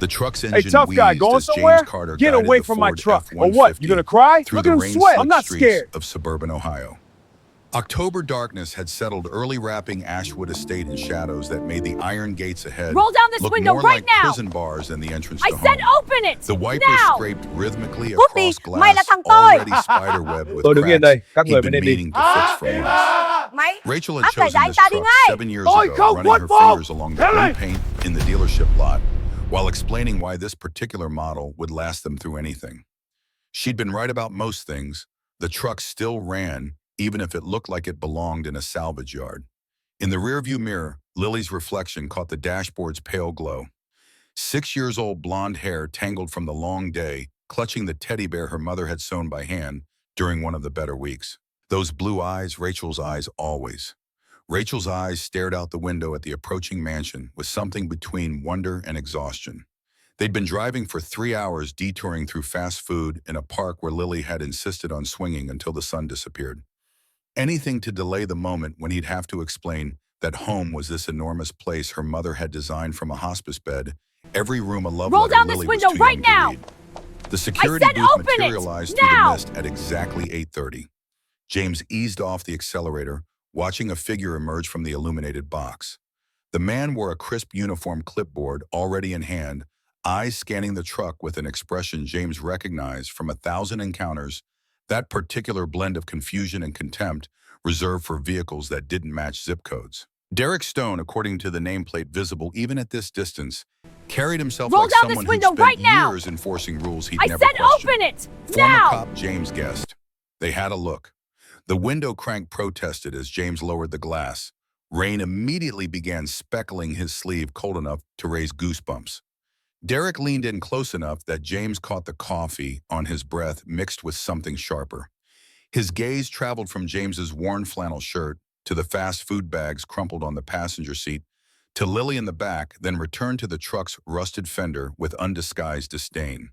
The truck's Hey, engine tough guy, wheezed going as James somewhere? Carter Get guided away the from my Ford truck. Or F-150 what? You gonna cry? through Look the at him sweat. I'm rain-soaked not streets scared. of suburban Ohio. October darkness had settled early, wrapping Ashwood Estate in shadows that made the iron gates ahead Roll down this look window more right like now! prison bars than the entrance I to said home. open it! The wipers Now! scraped rhythmically Puppy, across mày là glass thằng tôi. already spiderwebbed with Tôi đứng yên cracks đây, các người he'd mới been nên đi. meaning to fix for months. Mày, Rachel had bắt phải chosen dạy this tao đi truck ngay. 7 years Tôi ago, không running her khuất phục. fingers along the blue paint in the dealership lot, while explaining why this particular model would last them through anything. She'd been right about most things. The truck still ran, even if it looked like it belonged in a salvage yard. In the rearview mirror, Lily's reflection caught the dashboard's pale glow. 6-year-old blonde hair tangled from the long day, clutching the teddy bear her mother had sewn by hand during one of the better weeks. Those blue eyes, Rachel's eyes always. Rachel's eyes stared out the window at the approaching mansion with something between wonder and exhaustion. They'd been driving for 3 hours, detouring through fast food in a park where Lily had insisted on swinging until the sun disappeared. Anything to delay the moment when he'd have to explain that home was this enormous place her mother had designed from a hospice bed, every room a love Roll letter down this Lily was window too right young to now! read. The security said booth open it! materialized through the Now! mist at exactly 8:30. James eased off the accelerator, watching a figure emerge from the illuminated box. The man wore a crisp uniform, clipboard already in hand, eyes scanning the truck with an expression James recognized from 1,000 encounters, that particular blend of confusion and contempt reserved for vehicles that didn't match zip codes. Derek Stone, according to the nameplate visible even at this distance, carried himself Roll like down someone this who'd window spent right now! years enforcing rules he'd I never said questioned. open it! Former Now! cop James guessed. They had a look. The window crank protested as James lowered the glass. Rain immediately began speckling his sleeve cold enough to raise goosebumps. Derek leaned in close enough that James caught the coffee on his breath mixed with something sharper. His gaze traveled from James's worn flannel shirt to the fast food bags crumpled on the passenger seat, to Lily in the back, then returned to the truck's rusted fender with undisguised disdain.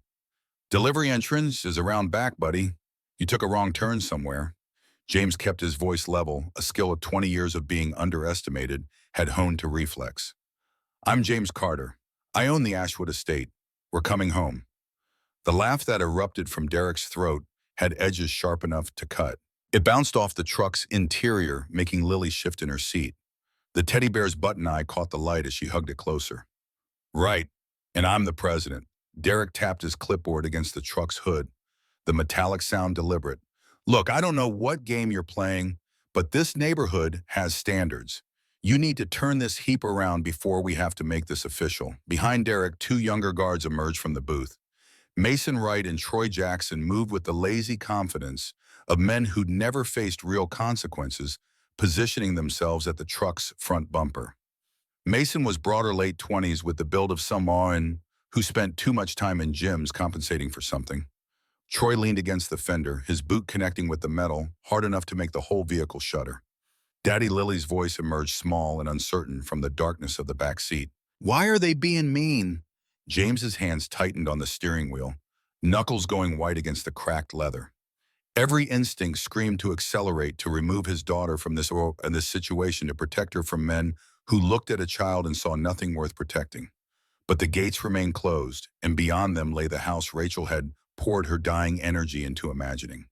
Delivery entrance is around back, buddy. You took a wrong turn somewhere. James kept his voice level, a skill of 20 years of being underestimated had honed to reflex. I'm James Carter. I own the Ashwood Estate. We're coming home. The laugh that erupted from Derek's throat had edges sharp enough to cut. It bounced off the truck's interior, making Lily shift in her seat. The teddy bear's button eye caught the light as she hugged it closer. Right, and I'm the president. Derek tapped his clipboard against the truck's hood, the metallic sound deliberate. Look, I don't know what game you're playing, but this neighborhood has standards. You need to turn this heap around before we have to make this official. Behind Derek, 2 younger guards emerged from the booth. Mason Wright and Troy Jackson moved with the lazy confidence of men who'd never faced real consequences, positioning themselves at the truck's front bumper. Mason was broader late 20s with the build of someone who spent too much time in gyms compensating for something. Troy leaned against the fender, his boot connecting with the metal, hard enough to make the whole vehicle shudder. Daddy Lily's voice emerged small and uncertain from the darkness of the back seat. Why are they being mean? James's hands tightened on the steering wheel, knuckles going white against the cracked leather. Every instinct screamed to accelerate, to remove his daughter from this situation, to protect her from men who looked at a child and saw nothing worth protecting. But the gates remained closed, and beyond them lay the house Rachel had poured her dying energy into imagining.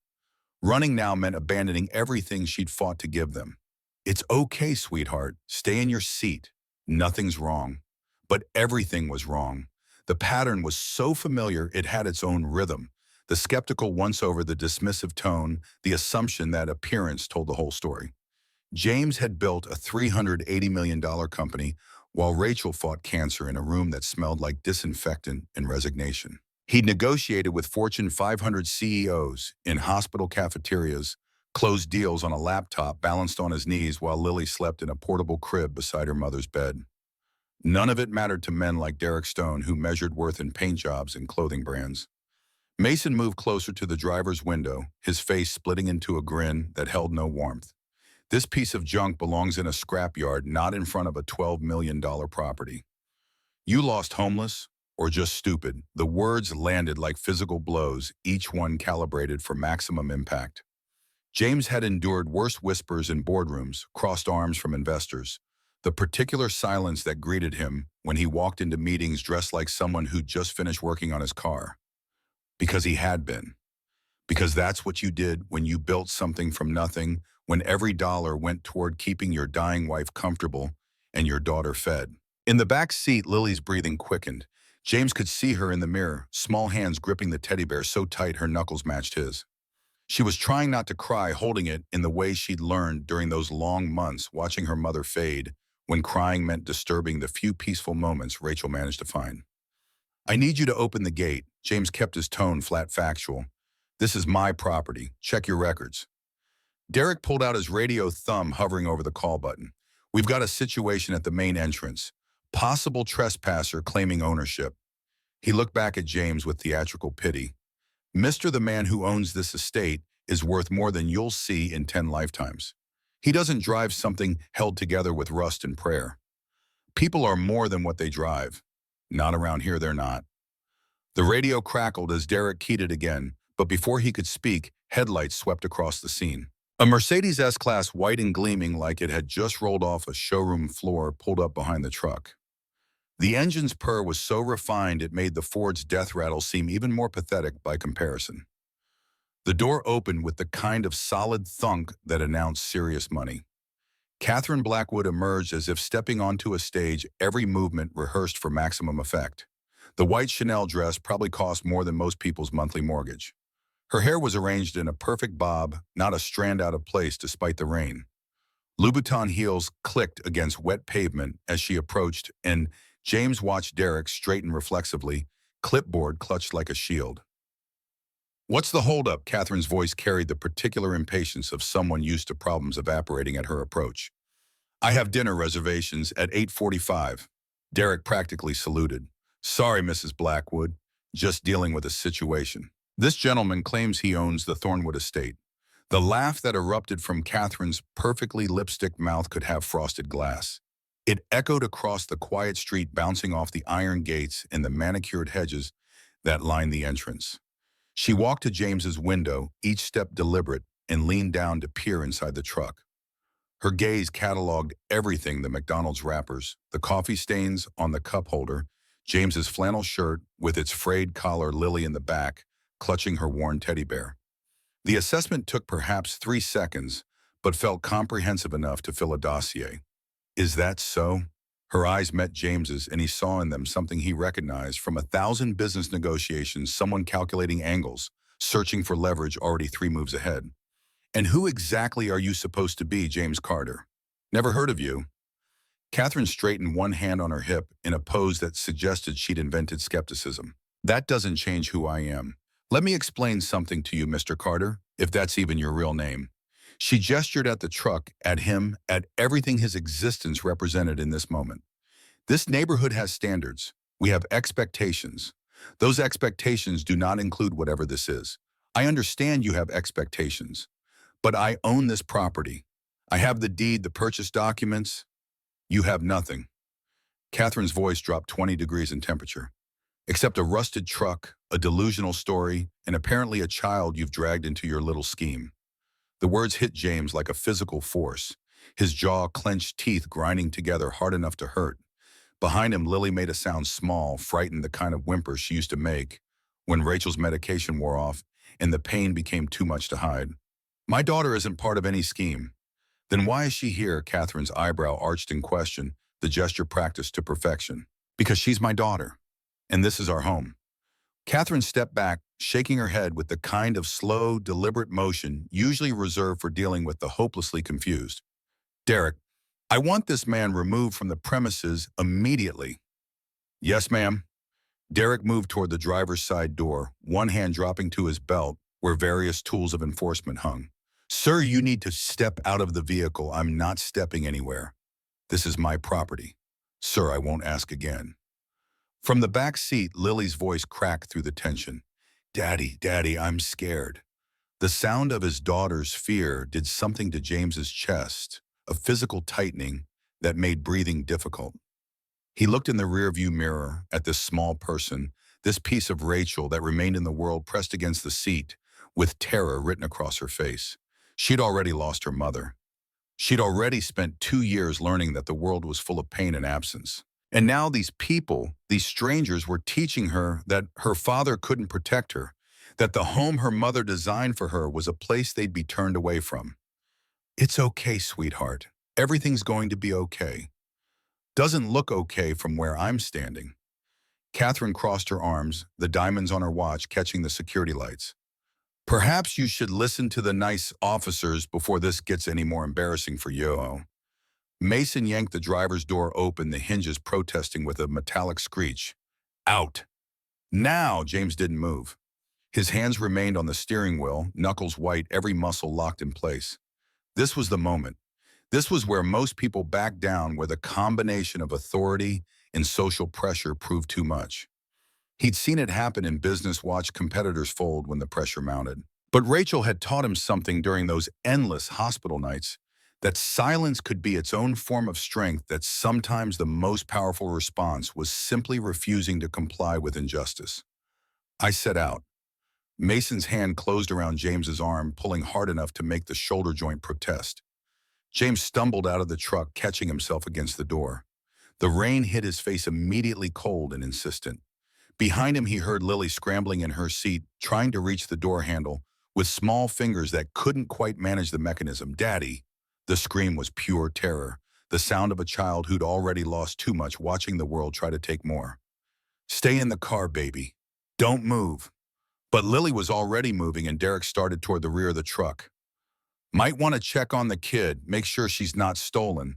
Running now meant abandoning everything she'd fought to give them. It's okay, sweetheart. Stay in your seat. Nothing's wrong. But everything was wrong. The pattern was so familiar it had its own rhythm. The skeptical once-over, the dismissive tone, the assumption that appearance told the whole story. James had built a $380 million company while Rachel fought cancer in a room that smelled like disinfectant and resignation. He'd negotiated with Fortune 500 CEOs in hospital cafeterias, closed deals on a laptop balanced on his knees while Lily slept in a portable crib beside her mother's bed. None of it mattered to men like Derek Stone, who measured worth in paint jobs and clothing brands. Mason moved closer to the driver's window, his face splitting into a grin that held no warmth. This piece of junk belongs in a scrapyard, not in front of a $12 million property. You lost homeless or just stupid. The words landed like physical blows, each one calibrated for maximum impact. James had endured worse whispers in boardrooms, crossed arms from investors, The particular silence that greeted him when he walked into meetings dressed like someone who'd just finished working on his car. Because he had been. Because that's what you did when you built something from nothing, when every dollar went toward keeping your dying wife comfortable and your daughter fed. In the back seat, Lily's breathing quickened. James could see her in the mirror, small hands gripping the teddy bear so tight her knuckles matched his. She was trying not to cry, holding it in the way she'd learned during those long months watching her mother fade, when crying meant disturbing the few peaceful moments Rachel managed to find. I need you to open the gate. James kept his tone flat factual. This is my property. Check your records. Derek pulled out his radio, thumb hovering over the call button. We've got a situation at the main entrance. Possible trespasser claiming ownership. He looked back at James with theatrical pity. Mr. The man who owns this estate is worth more than you'll see in 10 lifetimes. He doesn't drive something held together with rust and prayer. People are more than what they drive. Not around here, they're not. The radio crackled as Derek keyed it again, but before he could speak, headlights swept across the scene. A Mercedes S-Class, white and gleaming like it had just rolled off a showroom floor, pulled up behind the truck. The engine's purr was so refined it made the Ford's death rattle seem even more pathetic by comparison. The door opened with the kind of solid thunk that announced serious money. Catherine Blackwood emerged as if stepping onto a stage, every movement rehearsed for maximum effect. The white Chanel dress probably cost more than most people's monthly mortgage. Her hair was arranged in a perfect bob, not a strand out of place despite the rain. Louboutin heels clicked against wet pavement as she approached, and James watched Derek straighten reflexively, clipboard clutched like a shield. What's the holdup? Catherine's voice carried the particular impatience of someone used to problems evaporating at her approach. I have dinner reservations at 8:45. Derek practically saluted. Sorry, Mrs. Blackwood. Just dealing with a situation. This gentleman claims he owns the Thornwood estate. The laugh that erupted from Catherine's perfectly lipstick mouth could have frosted glass. It echoed across the quiet street, bouncing off the iron gates and the manicured hedges that lined the entrance. She walked to James's window, each step deliberate, and leaned down to peer inside the truck. Her gaze cataloged everything: the McDonald's wrappers, the coffee stains on the cup holder, James's flannel shirt with its frayed collar, Lily in the back, clutching her worn teddy bear. The assessment took perhaps 3 seconds, but felt comprehensive enough to fill a dossier. Is that so? Her eyes met James's, and he saw in them something he recognized from 1,000 business negotiations, someone calculating angles, searching for leverage already 3 moves ahead. And who exactly are you supposed to be, James Carter? Never heard of you. Catherine straightened one hand on her hip in a pose that suggested she'd invented skepticism. That doesn't change who I am. Let me explain something to you, Mr. Carter, if that's even your real name. She gestured at the truck, at him, at everything his existence represented in this moment. This neighborhood has standards. We have expectations. Those expectations do not include whatever this is. I understand you have expectations, but I own this property. I have the deed, the purchase documents. You have nothing. Catherine's voice dropped 20 degrees in temperature. Except a rusted truck, a delusional story, and apparently a child you've dragged into your little scheme. The words hit James like a physical force, his jaw clenched, teeth grinding together hard enough to hurt. Behind him, Lily made a sound small, frightened, the kind of whimper she used to make when Rachel's medication wore off and the pain became too much to hide. My daughter isn't part of any scheme. Then why is she here? Catherine's eyebrow arched in question, the gesture practiced to perfection. Because she's my daughter, and this is our home. Catherine stepped back, shaking her head with the kind of slow, deliberate motion usually reserved for dealing with the hopelessly confused. Derek, I want this man removed from the premises immediately. Yes, ma'am. Derek moved toward the driver's side door, one hand dropping to his belt where various tools of enforcement hung. Sir, you need to step out of the vehicle. I'm not stepping anywhere. This is my property. Sir, I won't ask again. From the back seat, Lily's voice cracked through the tension. Daddy, Daddy, I'm scared. The sound of his daughter's fear did something to James's chest, a physical tightening that made breathing difficult. He looked in the rearview mirror at this small person, this piece of Rachel that remained in the world, pressed against the seat, with terror written across her face. She'd already lost her mother. She'd already spent 2 years learning that the world was full of pain and absence. And now these people, these strangers, were teaching her that her father couldn't protect her, that the home her mother designed for her was a place they'd be turned away from. It's okay, sweetheart. Everything's going to be okay. Doesn't look okay from where I'm standing. Catherine crossed her arms, the diamonds on her watch catching the security lights. Perhaps you should listen to the nice officers before this gets any more embarrassing for you. Mason yanked the driver's door open, the hinges protesting with a metallic screech. Out. Now, James didn't move. His hands remained on the steering wheel, knuckles white, every muscle locked in place. This was the moment. This was where most people backed down, where the combination of authority and social pressure proved too much. He'd seen it happen in business, watch competitors fold when the pressure mounted. But Rachel had taught him something during those endless hospital nights, that silence could be its own form of strength, that sometimes the most powerful response was simply refusing to comply with injustice. I set out. Mason's hand closed around James's arm, pulling hard enough to make the shoulder joint protest. James stumbled out of the truck, catching himself against the door. The rain hit his face, immediately cold and insistent. Behind him, he heard Lily scrambling in her seat, trying to reach the door handle, with small fingers that couldn't quite manage the mechanism. Daddy! The scream was pure terror, the sound of a child who'd already lost too much, watching the world try to take more. Stay in the car, baby. Don't move. But Lily was already moving, and Derek started toward the rear of the truck. Might want to check on the kid, make sure she's not stolen.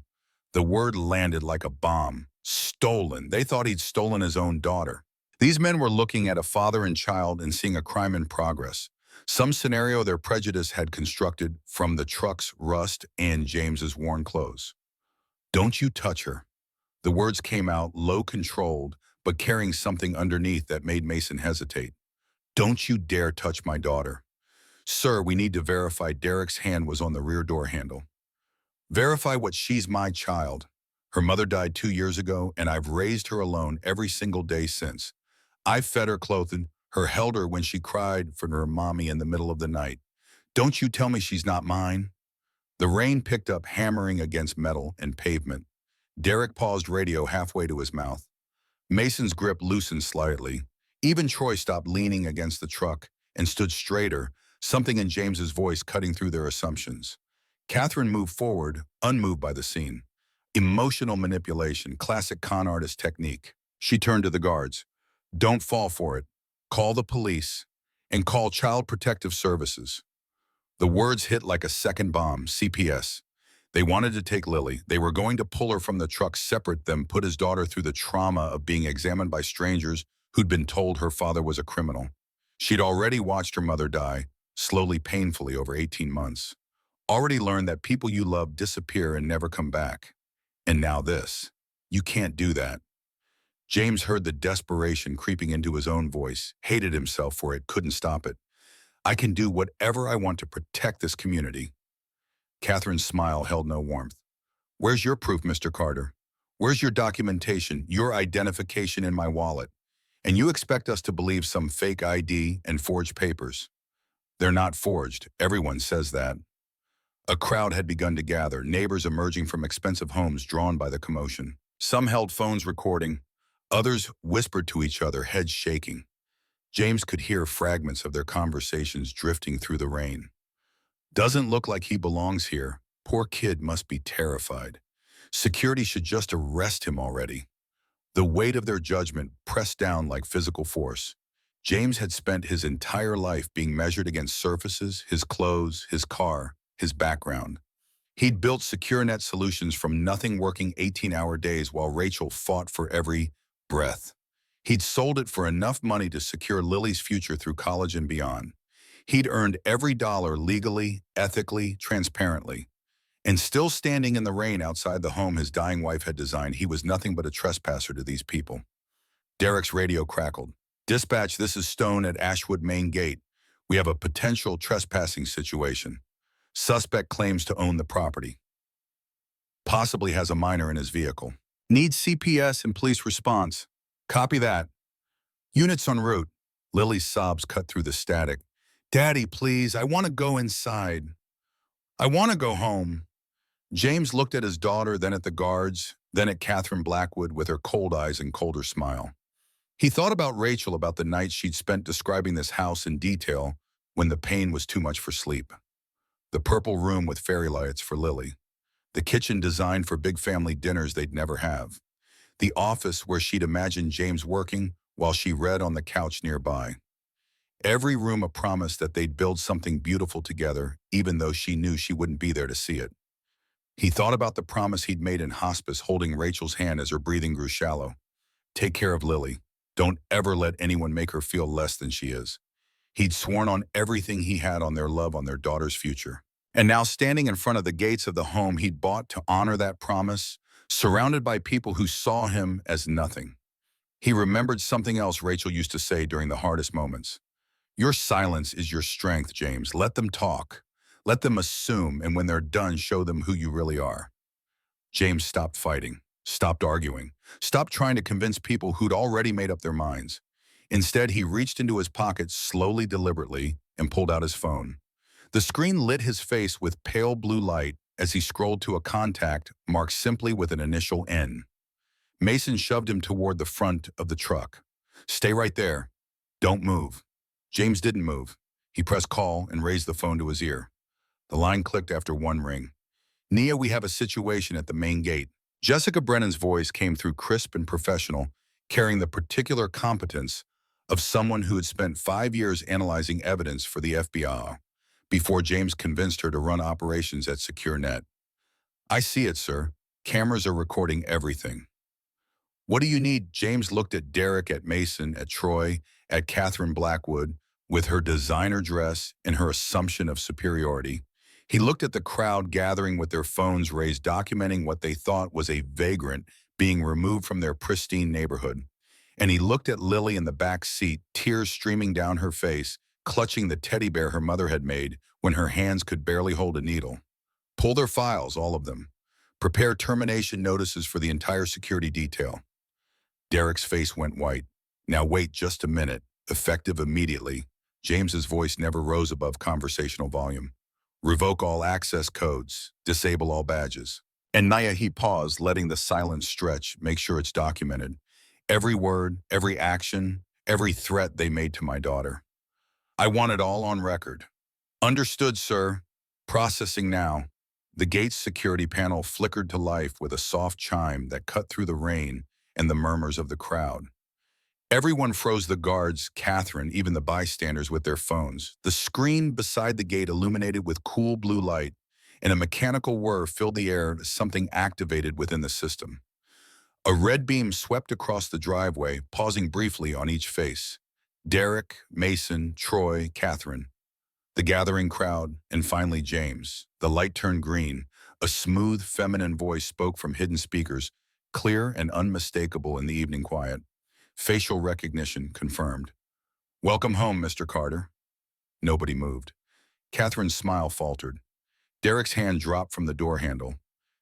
The word landed like a bomb. Stolen. They thought he'd stolen his own daughter. These men were looking at a father and child and seeing a crime in progress. Some scenario their prejudice had constructed from the truck's rust and James's worn clothes. Don't you touch her. The words came out low, controlled, but carrying something underneath that made Mason hesitate. Don't you dare touch my daughter. Sir, we need to verify. Derek's hand was on the rear door handle. Verify what? She's my child. Her mother died 2 years ago, and I've raised her alone every single day since. I've fed her, clothed her, held her when she cried for her mommy in the middle of the night. Don't you tell me she's not mine. The rain picked up, hammering against metal and pavement. Derek paused, radio halfway to his mouth. Mason's grip loosened slightly. Even Troy stopped leaning against the truck and stood straighter, something in James's voice cutting through their assumptions. Catherine moved forward, unmoved by the scene. Emotional manipulation, classic con artist technique. She turned to the guards. Don't fall for it. Call the police and call Child Protective Services. The words hit like a second bomb. CPS. They wanted to take Lily. They were going to pull her from the truck, separate them, put his daughter through the trauma of being examined by strangers who'd been told her father was a criminal. She'd already watched her mother die, slowly, painfully, over 18 months. Already learned that people you love disappear and never come back. And now this. You can't do that. James heard the desperation creeping into his own voice, hated himself for it, couldn't stop it. I can do whatever I want to protect this community. Catherine's smile held no warmth. Where's your proof, Mr. Carter? Where's your documentation, your identification in my wallet? And you expect us to believe some fake ID and forged papers? They're not forged. Everyone says that. A crowd had begun to gather, neighbors emerging from expensive homes drawn by the commotion. Some held phones recording. Others whispered to each other, heads shaking. James could hear fragments of their conversations drifting through the rain. Doesn't look like he belongs here. Poor kid must be terrified. Security should just arrest him already. The weight of their judgment pressed down like physical force. James had spent his entire life being measured against surfaces, his clothes, his car, his background. He'd built secure net solutions from nothing, working 18-hour days while Rachel fought for every breath. He'd sold it for enough money to secure Lily's future through college and beyond. He'd earned every dollar legally, ethically, transparently. And still standing in the rain outside the home his dying wife had designed, he was nothing but a trespasser to these people. Derek's radio crackled. Dispatch, this is Stone at Ashwood Main Gate. We have a potential trespassing situation. Suspect claims to own the property. Possibly has a minor in his vehicle. Needs CPS and police response. Copy that. Units en route. Lily's sobs cut through the static. Daddy, please, I want to go inside. I want to go home. James looked at his daughter, then at the guards, then at Catherine Blackwood with her cold eyes and colder smile. He thought about Rachel, about the nights she'd spent describing this house in detail when the pain was too much for sleep. The purple room with fairy lights for Lily. The kitchen designed for big family dinners they'd never have. The office where she'd imagined James working while she read on the couch nearby. Every room a promise that they'd build something beautiful together, even though she knew she wouldn't be there to see it. He thought about the promise he'd made in hospice, holding Rachel's hand as her breathing grew shallow. Take care of Lily. Don't ever let anyone make her feel less than she is. He'd sworn on everything he had on their love, on their daughter's future. And now, standing in front of the gates of the home he'd bought to honor that promise, surrounded by people who saw him as nothing. He remembered something else Rachel used to say during the hardest moments. Your silence is your strength, James. Let them talk. Let them assume, and when they're done, show them who you really are. James stopped fighting, stopped arguing, stopped trying to convince people who'd already made up their minds. Instead, he reached into his pocket slowly, deliberately, and pulled out his phone. The screen lit his face with pale blue light as he scrolled to a contact marked simply with an initial N. Mason shoved him toward the front of the truck. Stay right there. Don't move. James didn't move. He pressed call and raised the phone to his ear. The line clicked after one ring. Nia, we have a situation at the main gate. Jessica Brennan's voice came through crisp and professional, carrying the particular competence of someone who had spent 5 years analyzing evidence for the FBI before James convinced her to run operations at SecureNet. I see it, sir. Cameras are recording everything. What do you need? James looked at Derek, at Mason, at Troy, at Catherine Blackwood, with her designer dress and her assumption of superiority. He looked at the crowd gathering with their phones raised, documenting what they thought was a vagrant being removed from their pristine neighborhood. And he looked at Lily in the back seat, tears streaming down her face, clutching the teddy bear her mother had made when her hands could barely hold a needle. Pull their files, all of them. Prepare termination notices for the entire security detail. Derek's face went white. Now wait just a minute. Effective immediately. James's voice never rose above conversational volume. Revoke all access codes. Disable all badges. And Naya, he paused, letting the silence stretch. Make sure it's documented. Every word, every action, every threat they made to my daughter. I want it all on record. Understood, sir. Processing now. The gate's security panel flickered to life with a soft chime that cut through the rain and the murmurs of the crowd. Everyone froze, the guards, Catherine, even the bystanders with their phones. The screen beside the gate illuminated with cool blue light, and a mechanical whir filled the air as something activated within the system. A red beam swept across the driveway, pausing briefly on each face. Derek, Mason, Troy, Catherine. The gathering crowd, and finally James. The light turned green. A smooth, feminine voice spoke from hidden speakers, clear and unmistakable in the evening quiet. Facial recognition confirmed. Welcome home, Mr. Carter. Nobody moved. Catherine's smile faltered. Derek's hand dropped from the door handle.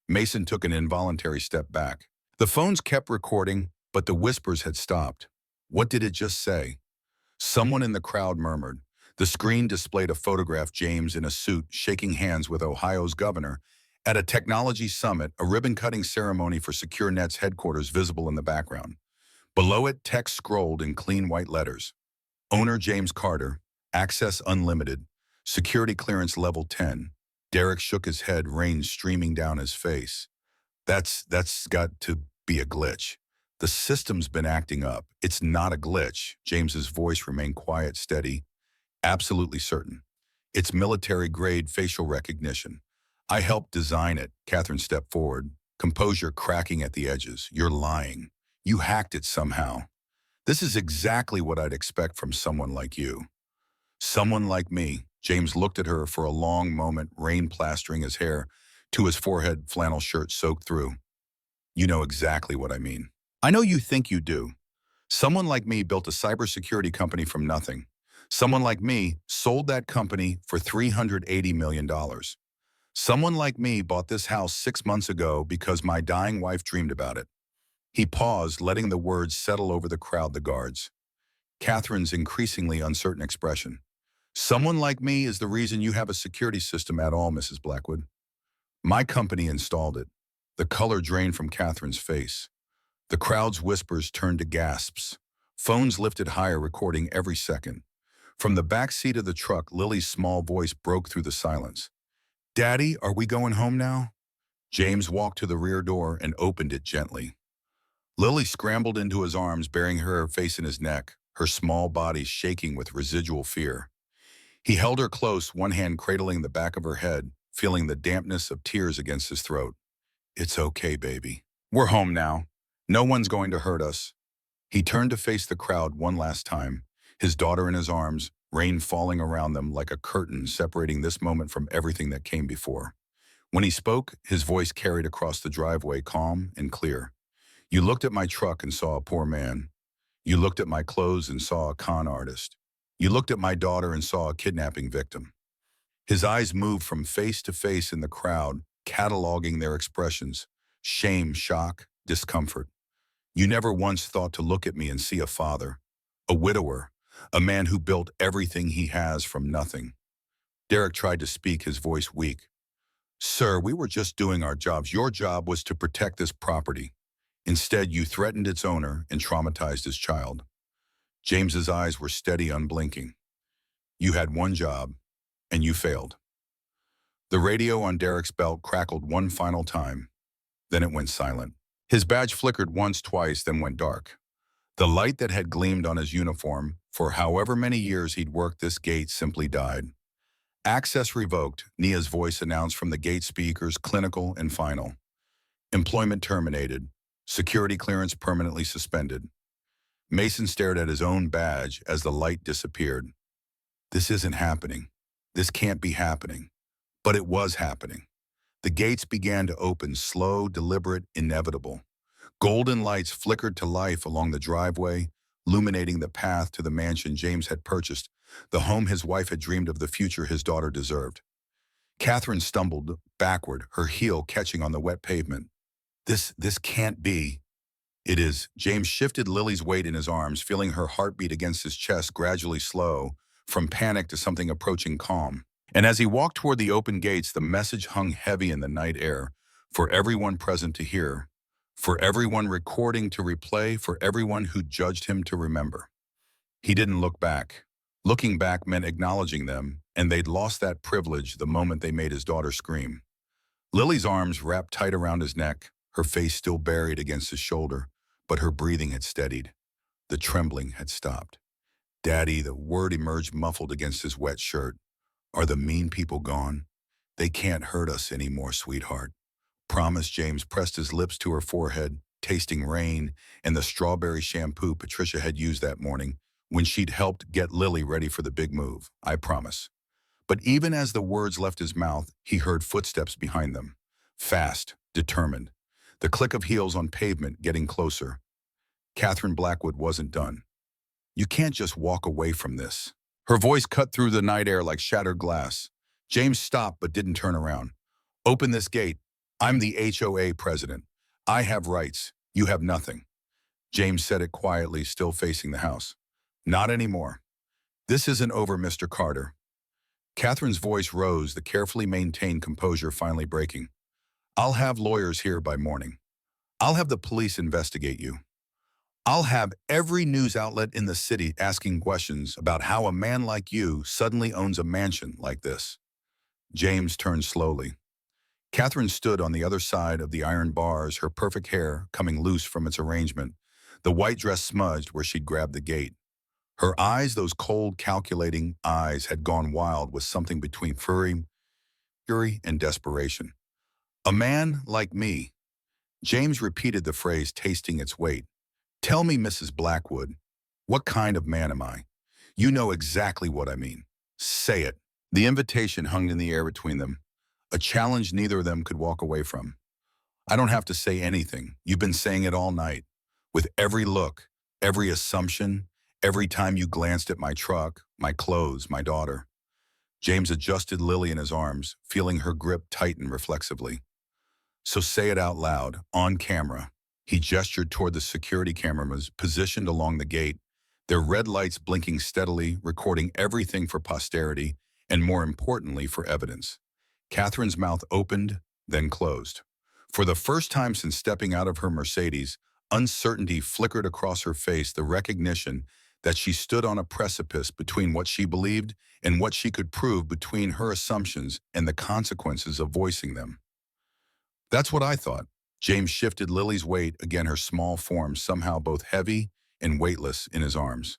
Mason took an involuntary step back. The phones kept recording, but the whispers had stopped. What did it just say? Someone in the crowd murmured. The screen displayed a photograph, James in a suit, shaking hands with Ohio's governor at a technology summit, a ribbon-cutting ceremony for SecureNet's headquarters visible in the background. Below it, text scrolled in clean white letters. Owner James Carter, access unlimited, security clearance level 10. Derek shook his head, rain streaming down his face. That's got to be a glitch. The system's been acting up. It's not a glitch. James's voice remained quiet, steady. Absolutely certain. It's military-grade facial recognition. I helped design it. Catherine stepped forward, composure cracking at the edges. You're lying. You hacked it somehow. This is exactly what I'd expect from someone like you. Someone like me. James looked at her for a long moment, rain plastering his hair to his forehead, flannel shirt soaked through. You know exactly what I mean. I know you think you do. Someone like me built a cybersecurity company from nothing. Someone like me sold that company for $380 million. Someone like me bought this house 6 months ago because my dying wife dreamed about it. He paused, letting the words settle over the crowd, the guards. Catherine's increasingly uncertain expression. Someone like me is the reason you have a security system at all, Mrs. Blackwood. My company installed it. The color drained from Catherine's face. The crowd's whispers turned to gasps. Phones lifted higher, recording every second. From the back seat of the truck, Lily's small voice broke through the silence. "Daddy, are we going home now?" James walked to the rear door and opened it gently. Lily scrambled into his arms, burying her face in his neck, her small body shaking with residual fear. He held her close, one hand cradling the back of her head, feeling the dampness of tears against his throat. "It's okay, baby. We're home now. No one's going to hurt us." He turned to face the crowd one last time, his daughter in his arms, rain falling around them like a curtain separating this moment from everything that came before. When he spoke, his voice carried across the driveway, calm and clear. "You looked at my truck and saw a poor man. You looked at my clothes and saw a con artist. You looked at my daughter and saw a kidnapping victim." His eyes moved from face to face in the crowd, cataloging their expressions: shame, shock, discomfort. "You never once thought to look at me and see a father, a widower, a man who built everything he has from nothing." Derek tried to speak, his voice weak. "Sir, we were just doing our jobs. Your job was to protect this property. Instead, you threatened its owner and traumatized his child." James's eyes were steady, unblinking. "You had one job, and you failed." The radio on Derek's belt crackled one final time. Then it went silent. His badge flickered once, twice, then went dark. The light that had gleamed on his uniform for however many years he'd worked this gate simply died. "Access revoked," Nia's voice announced from the gate speakers, clinical and final. "Employment terminated. Security clearance permanently suspended." Mason stared at his own badge as the light disappeared. This isn't happening. This can't be happening. But it was happening. The gates began to open, slow, deliberate, inevitable. Golden lights flickered to life along the driveway, illuminating the path to the mansion James had purchased, the home his wife had dreamed of, the future his daughter deserved. Catherine stumbled backward, her heel catching on the wet pavement. This can't be." "It is." James shifted Lily's weight in his arms, feeling her heartbeat against his chest gradually slow, from panic to something approaching calm. And as he walked toward the open gates, the message hung heavy in the night air, for everyone present to hear, for everyone recording to replay, for everyone who judged him to remember. He didn't look back. Looking back meant acknowledging them, and they'd lost that privilege the moment they made his daughter scream. Lily's arms wrapped tight around his neck, her face still buried against his shoulder, but her breathing had steadied. The trembling had stopped. "Daddy," the word emerged muffled against his wet shirt. "Are the mean people gone? They can't hurt us anymore, sweetheart. Promise." James pressed his lips to her forehead, tasting rain and the strawberry shampoo Patricia had used that morning when she'd helped get Lily ready for the big move. "I promise." But even as the words left his mouth, he heard footsteps behind them. Fast, determined. The click of heels on pavement getting closer. Catherine Blackwood wasn't done. "You can't just walk away from this." Her voice cut through the night air like shattered glass. James stopped but didn't turn around. "Open this gate. I'm the HOA president. I have rights. You have nothing." James said it quietly, still facing the house. "Not anymore. This isn't over, Mr. Carter." Catherine's voice rose, the carefully maintained composure finally breaking. "I'll have lawyers here by morning. I'll have the police investigate you. I'll have every news outlet in the city asking questions about how a man like you suddenly owns a mansion like this." James turned slowly. Catherine stood on the other side of the iron bars, her perfect hair coming loose from its arrangement, the white dress smudged where she'd grabbed the gate. Her eyes, those cold, calculating eyes, had gone wild with something between fury and desperation. "A man like me." James repeated the phrase, tasting its weight. "Tell me, Mrs. Blackwood, what kind of man am I? You know exactly what I mean. Say it." The invitation hung in the air between them, a challenge neither of them could walk away from. "I don't have to say anything. You've been saying it all night. With every look, every assumption, every time you glanced at my truck, my clothes, my daughter." James adjusted Lily in his arms, feeling her grip tighten reflexively. "So say it out loud, on camera." He gestured toward the security cameras positioned along the gate, their red lights blinking steadily, recording everything for posterity, and more importantly, for evidence. Catherine's mouth opened, then closed. For the first time since stepping out of her Mercedes, uncertainty flickered across her face, the recognition that she stood on a precipice between what she believed and what she could prove, between her assumptions and the consequences of voicing them. That's what I thought. James shifted Lily's weight again, her small form somehow both heavy and weightless in his arms.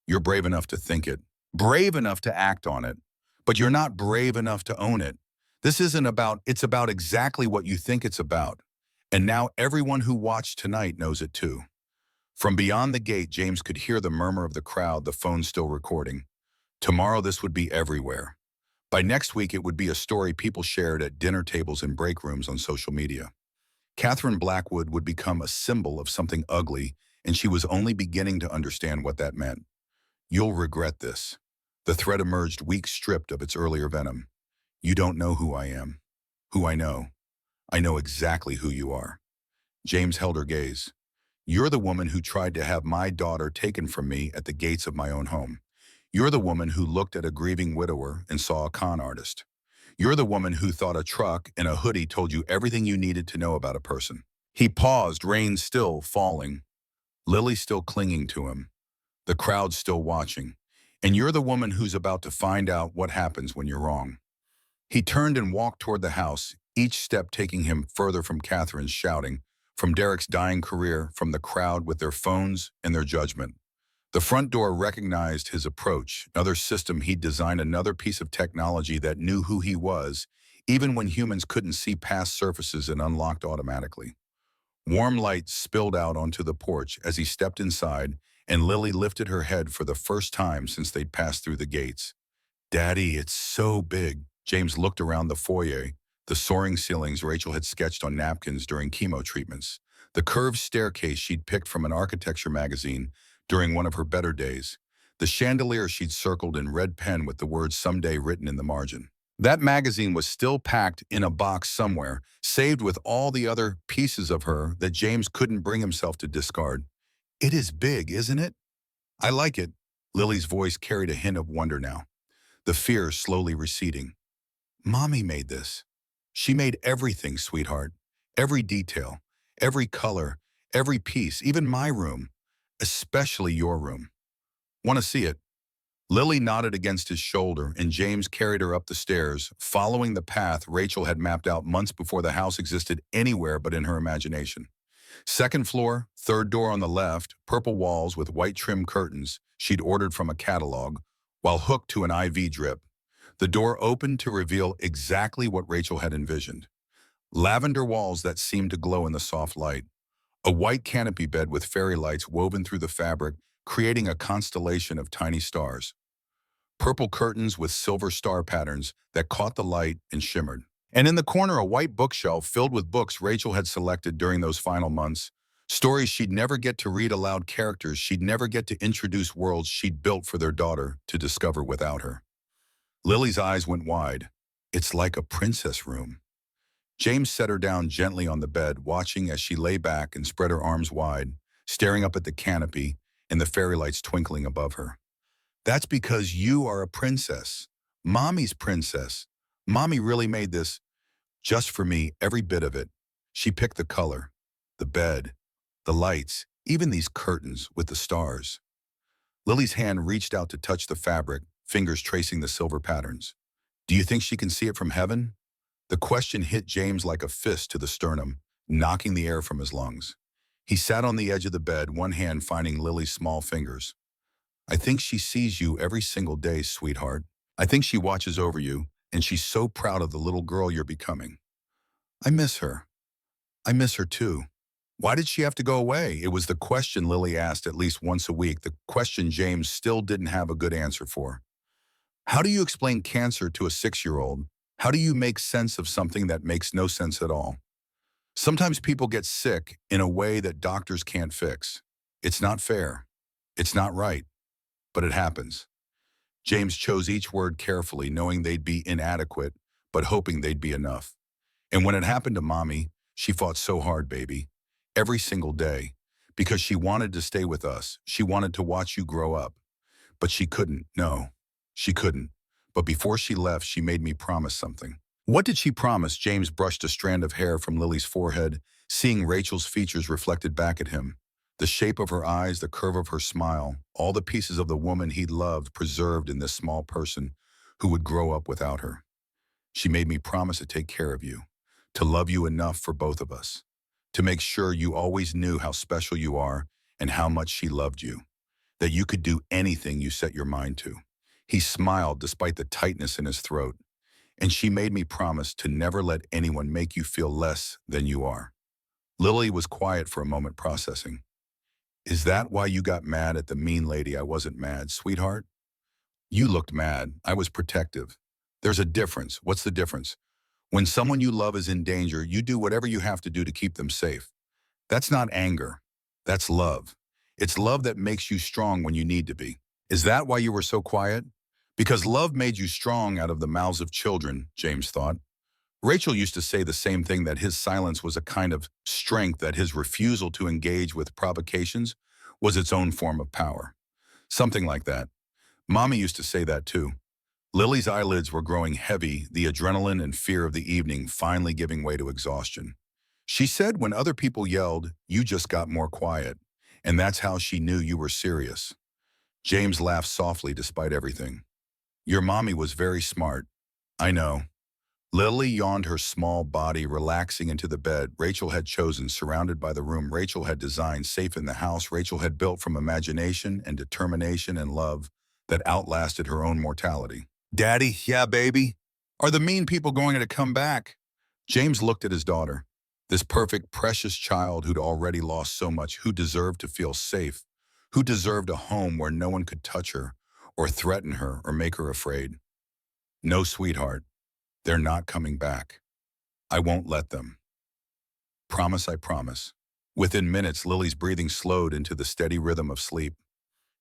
You're brave enough to think it, brave enough to act on it, but you're not brave enough to own it. This isn't about, it's about exactly what you think it's about. And now everyone who watched tonight knows it too. From beyond the gate, James could hear the murmur of the crowd, the phone still recording. Tomorrow this would be everywhere. By next week, it would be a story people shared at dinner tables and break rooms on social media. Catherine Blackwood would become a symbol of something ugly, and she was only beginning to understand what that meant. You'll regret this. The threat emerged, weak, stripped of its earlier venom. You don't know who I am. Who I know. I know exactly who you are. James held her gaze. You're the woman who tried to have my daughter taken from me at the gates of my own home. You're the woman who looked at a grieving widower and saw a con artist. You're the woman who thought a truck and a hoodie told you everything you needed to know about a person. He paused, rain still falling, Lily still clinging to him, the crowd still watching. And you're the woman who's about to find out what happens when you're wrong. He turned and walked toward the house, each step taking him further from Catherine's shouting, from Derek's dying career, from the crowd with their phones and their judgment. The front door recognized his approach, another system he'd designed, another piece of technology that knew who he was, even when humans couldn't see past surfaces, and unlocked automatically. Warm light spilled out onto the porch as he stepped inside, and Lily lifted her head for the first time since they'd passed through the gates. Daddy, it's so big. James looked around the foyer, the soaring ceilings Rachel had sketched on napkins during chemo treatments, the curved staircase she'd picked from an architecture magazine during one of her better days, the chandelier she'd circled in red pen with the words "someday" written in the margin. That magazine was still packed in a box somewhere, saved with all the other pieces of her that James couldn't bring himself to discard. It is big, isn't it? I like it. Lily's voice carried a hint of wonder now, the fear slowly receding. Mommy made this. She made everything, sweetheart. Every detail, every color, every piece, even my room, especially your room. Want to see it? Lily nodded against his shoulder, and James carried her up the stairs, following the path Rachel had mapped out months before the house existed anywhere but in her imagination. Second floor, third door on the left, purple walls with white trim curtains she'd ordered from a catalog, while hooked to an IV drip. The door opened to reveal exactly what Rachel had envisioned. Lavender walls that seemed to glow in the soft light. A white canopy bed with fairy lights woven through the fabric, creating a constellation of tiny stars. Purple curtains with silver star patterns that caught the light and shimmered. And in the corner, a white bookshelf filled with books Rachel had selected during those final months. Stories she'd never get to read aloud, characters she'd never get to introduce, worlds she'd built for their daughter to discover without her. Lily's eyes went wide. It's like a princess room. James set her down gently on the bed, watching as she lay back and spread her arms wide, staring up at the canopy and the fairy lights twinkling above her. That's because you are a princess. Mommy's princess. Mommy really made this just for me, every bit of it. She picked the color, the bed, the lights, even these curtains with the stars. Lily's hand reached out to touch the fabric, fingers tracing the silver patterns. Do you think she can see it from heaven? The question hit James like a fist to the sternum, knocking the air from his lungs. He sat on the edge of the bed, one hand finding Lily's small fingers. I think she sees you every single day, sweetheart. I think she watches over you, and she's so proud of the little girl you're becoming. I miss her. I miss her too. Why did she have to go away? It was the question Lily asked at least once a week, the question James still didn't have a good answer for. How do you explain cancer to a 6-year-old? How do you make sense of something that makes no sense at all? Sometimes people get sick in a way that doctors can't fix. It's not fair. It's not right. But it happens. James chose each word carefully, knowing they'd be inadequate, but hoping they'd be enough. And when it happened to Mommy, she fought so hard, baby. Every single day. Because she wanted to stay with us. She wanted to watch you grow up. But she couldn't. No, she couldn't. But before she left, she made me promise something. What did she promise? James brushed a strand of hair from Lily's forehead, seeing Rachel's features reflected back at him. The shape of her eyes, the curve of her smile, all the pieces of the woman he'd loved preserved in this small person who would grow up without her. She made me promise to take care of you, to love you enough for both of us, to make sure you always knew how special you are and how much she loved you, that you could do anything you set your mind to. He smiled despite the tightness in his throat. And she made me promise to never let anyone make you feel less than you are. Lily was quiet for a moment, processing. Is that why you got mad at the mean lady? I wasn't mad, sweetheart. You looked mad. I was protective. There's a difference. What's the difference? When someone you love is in danger, you do whatever you have to do to keep them safe. That's not anger. That's love. It's love that makes you strong when you need to be. Is that why you were so quiet? Because love made you strong out of the mouths of children, James thought. Rachel used to say the same thing, that his silence was a kind of strength, that his refusal to engage with provocations was its own form of power. Something like that. Mommy used to say that too. Lily's eyelids were growing heavy, the adrenaline and fear of the evening finally giving way to exhaustion. She said when other people yelled, you just got more quiet, and that's how she knew you were serious. James laughed softly despite everything. Your mommy was very smart. I know. Lily yawned, her small body relaxing into the bed Rachel had chosen, surrounded by the room Rachel had designed, safe in the house Rachel had built from imagination and determination and love that outlasted her own mortality. Daddy, yeah, baby? Are the mean people going to come back? James looked at his daughter, this perfect, precious child who'd already lost so much, who deserved to feel safe, who deserved a home where no one could touch her or threaten her or make her afraid. No, sweetheart, they're not coming back. I won't let them. Promise, I promise. Within minutes, Lily's breathing slowed into the steady rhythm of sleep.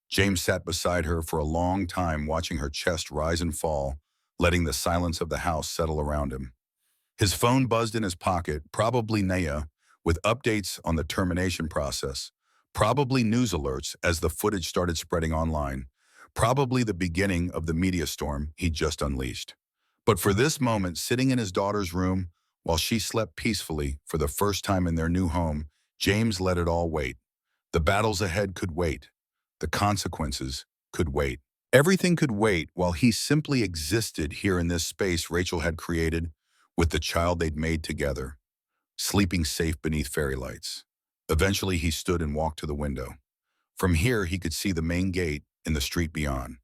James sat beside her for a long time, watching her chest rise and fall, letting the silence of the house settle around him. His phone buzzed in his pocket, probably Naya, with updates on the termination process, probably news alerts as the footage started spreading online, probably the beginning of the media storm he'd just unleashed. But for this moment, sitting in his daughter's room, while she slept peacefully for the first time in their new home, James let it all wait. The battles ahead could wait. The consequences could wait. Everything could wait while he simply existed here in this space Rachel had created with the child they'd made together, sleeping safe beneath fairy lights. Eventually, he stood and walked to the window. From here, he could see the main gate in the street beyond.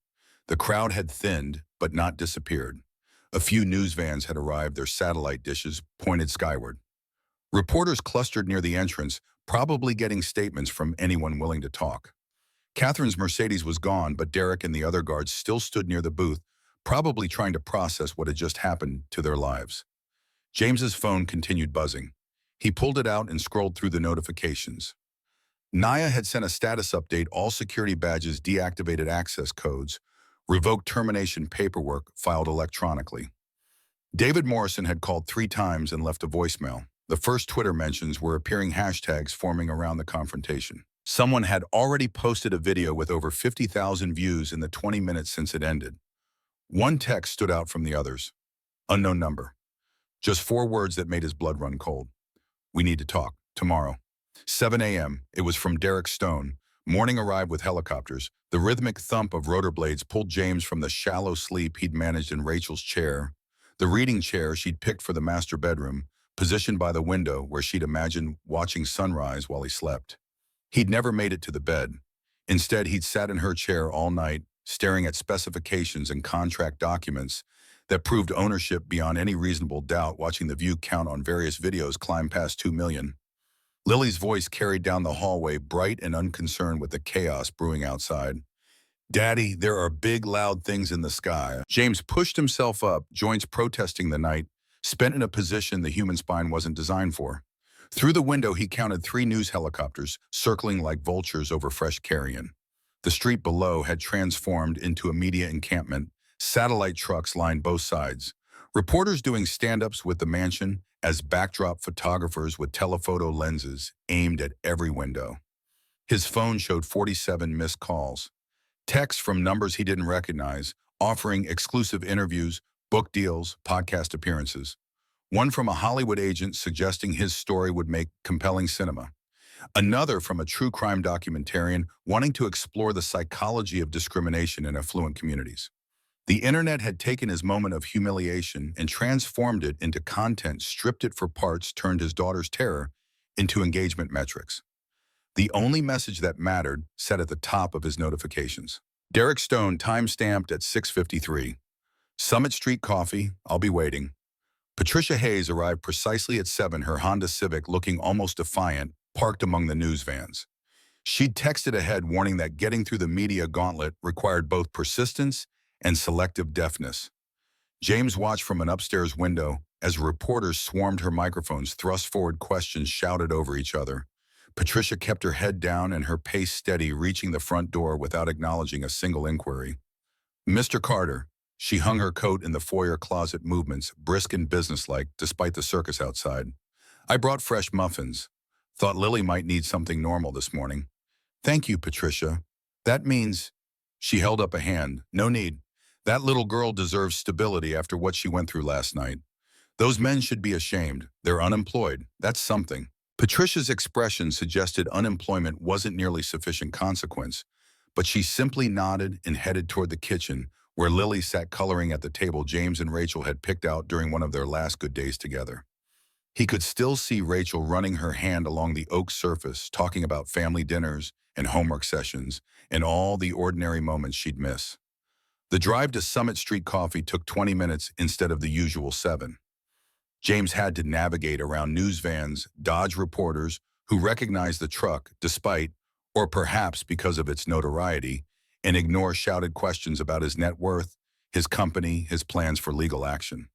The crowd had thinned, but not disappeared. A few news vans had arrived, their satellite dishes pointed skyward. Reporters clustered near the entrance, probably getting statements from anyone willing to talk. Catherine's Mercedes was gone, but Derek and the other guards still stood near the booth, probably trying to process what had just happened to their lives. James's phone continued buzzing. He pulled it out and scrolled through the notifications. Naya had sent a status update, all security badges, deactivated access codes, revoked termination paperwork filed electronically. David Morrison had called 3 times and left a voicemail. The first Twitter mentions were appearing, hashtags forming around the confrontation. Someone had already posted a video with over 50,000 views in the 20 minutes since it ended. One text stood out from the others. Unknown number. Just 4 words that made his blood run cold. We need to talk. Tomorrow. 7 a.m. It was from Derek Stone. Morning arrived with helicopters. The rhythmic thump of rotor blades pulled James from the shallow sleep he'd managed in Rachel's chair, the reading chair she'd picked for the master bedroom, positioned by the window where she'd imagined watching sunrise while he slept. He'd never made it to the bed. Instead, he'd sat in her chair all night, staring at specifications and contract documents that proved ownership beyond any reasonable doubt, watching the view count on various videos climb past 2 million. Lily's voice carried down the hallway, bright and unconcerned with the chaos brewing outside. Daddy, there are big, loud things in the sky. James pushed himself up, joints protesting the night, spent in a position the human spine wasn't designed for. Through the window, he counted 3 news helicopters, circling like vultures over fresh carrion. The street below had transformed into a media encampment. Satellite trucks lined both sides. Reporters doing stand-ups with the mansion as backdrop photographers with telephoto lenses aimed at every window. His phone showed 47 missed calls. Texts from numbers he didn't recognize, offering exclusive interviews, book deals, podcast appearances. One from a Hollywood agent suggesting his story would make compelling cinema. Another from a true crime documentarian wanting to explore the psychology of discrimination in affluent communities. The internet had taken his moment of humiliation and transformed it into content, stripped it for parts, turned his daughter's terror into engagement metrics. The only message that mattered sat at the top of his notifications. Derek Stone, time-stamped at 6:53. Summit Street Coffee, I'll be waiting. Patricia Hayes arrived precisely at 7, her Honda Civic looking almost defiant, parked among the news vans. She'd texted ahead warning that getting through the media gauntlet required both persistence and selective deafness. James watched from an upstairs window as reporters swarmed her microphones, thrust forward questions shouted over each other. Patricia kept her head down and her pace steady, reaching the front door without acknowledging a single inquiry. Mr. Carter. She hung her coat in the foyer closet, movements, brisk and businesslike, despite the circus outside. I brought fresh muffins. Thought Lily might need something normal this morning. Thank you, Patricia. That means... She held up a hand. No need. That little girl deserves stability after what she went through last night. Those men should be ashamed. They're unemployed. That's something. Patricia's expression suggested unemployment wasn't nearly sufficient consequence, but she simply nodded and headed toward the kitchen, where Lily sat coloring at the table James and Rachel had picked out during one of their last good days together. He could still see Rachel running her hand along the oak surface, talking about family dinners and homework sessions and all the ordinary moments she'd miss. The drive to Summit Street Coffee took 20 minutes instead of the usual 7. James had to navigate around news vans, dodge reporters who recognized the truck despite, or perhaps because of its notoriety, and ignore shouted questions about his net worth, his company, his plans for legal action.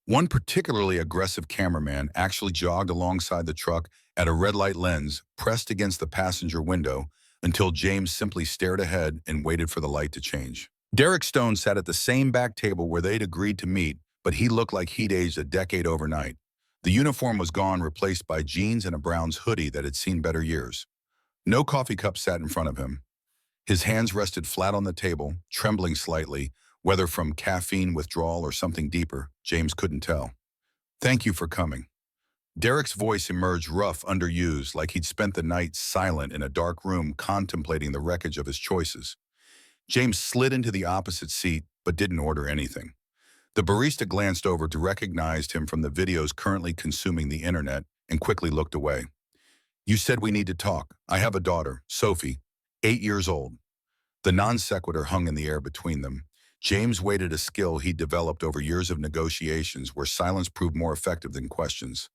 One particularly aggressive cameraman actually jogged alongside the truck at a red light lens pressed against the passenger window until James simply stared ahead and waited for the light to change. Derek Stone sat at the same back table where they'd agreed to meet, but he looked like he'd aged a decade overnight. The uniform was gone, replaced by jeans and a Browns hoodie that had seen better years. No coffee cup sat in front of him. His hands rested flat on the table, trembling slightly, whether from caffeine withdrawal or something deeper, James couldn't tell. Thank you for coming. Derek's voice emerged rough, underused, like he'd spent the night silent in a dark room contemplating the wreckage of his choices. James slid into the opposite seat, but didn't order anything. The barista glanced over to recognize him from the videos currently consuming the internet and quickly looked away. You said we need to talk. I have a daughter, Sophie, 8 years old. The non sequitur hung in the air between them. James weighted a skill he'd developed over years of negotiations where silence proved more effective than questions.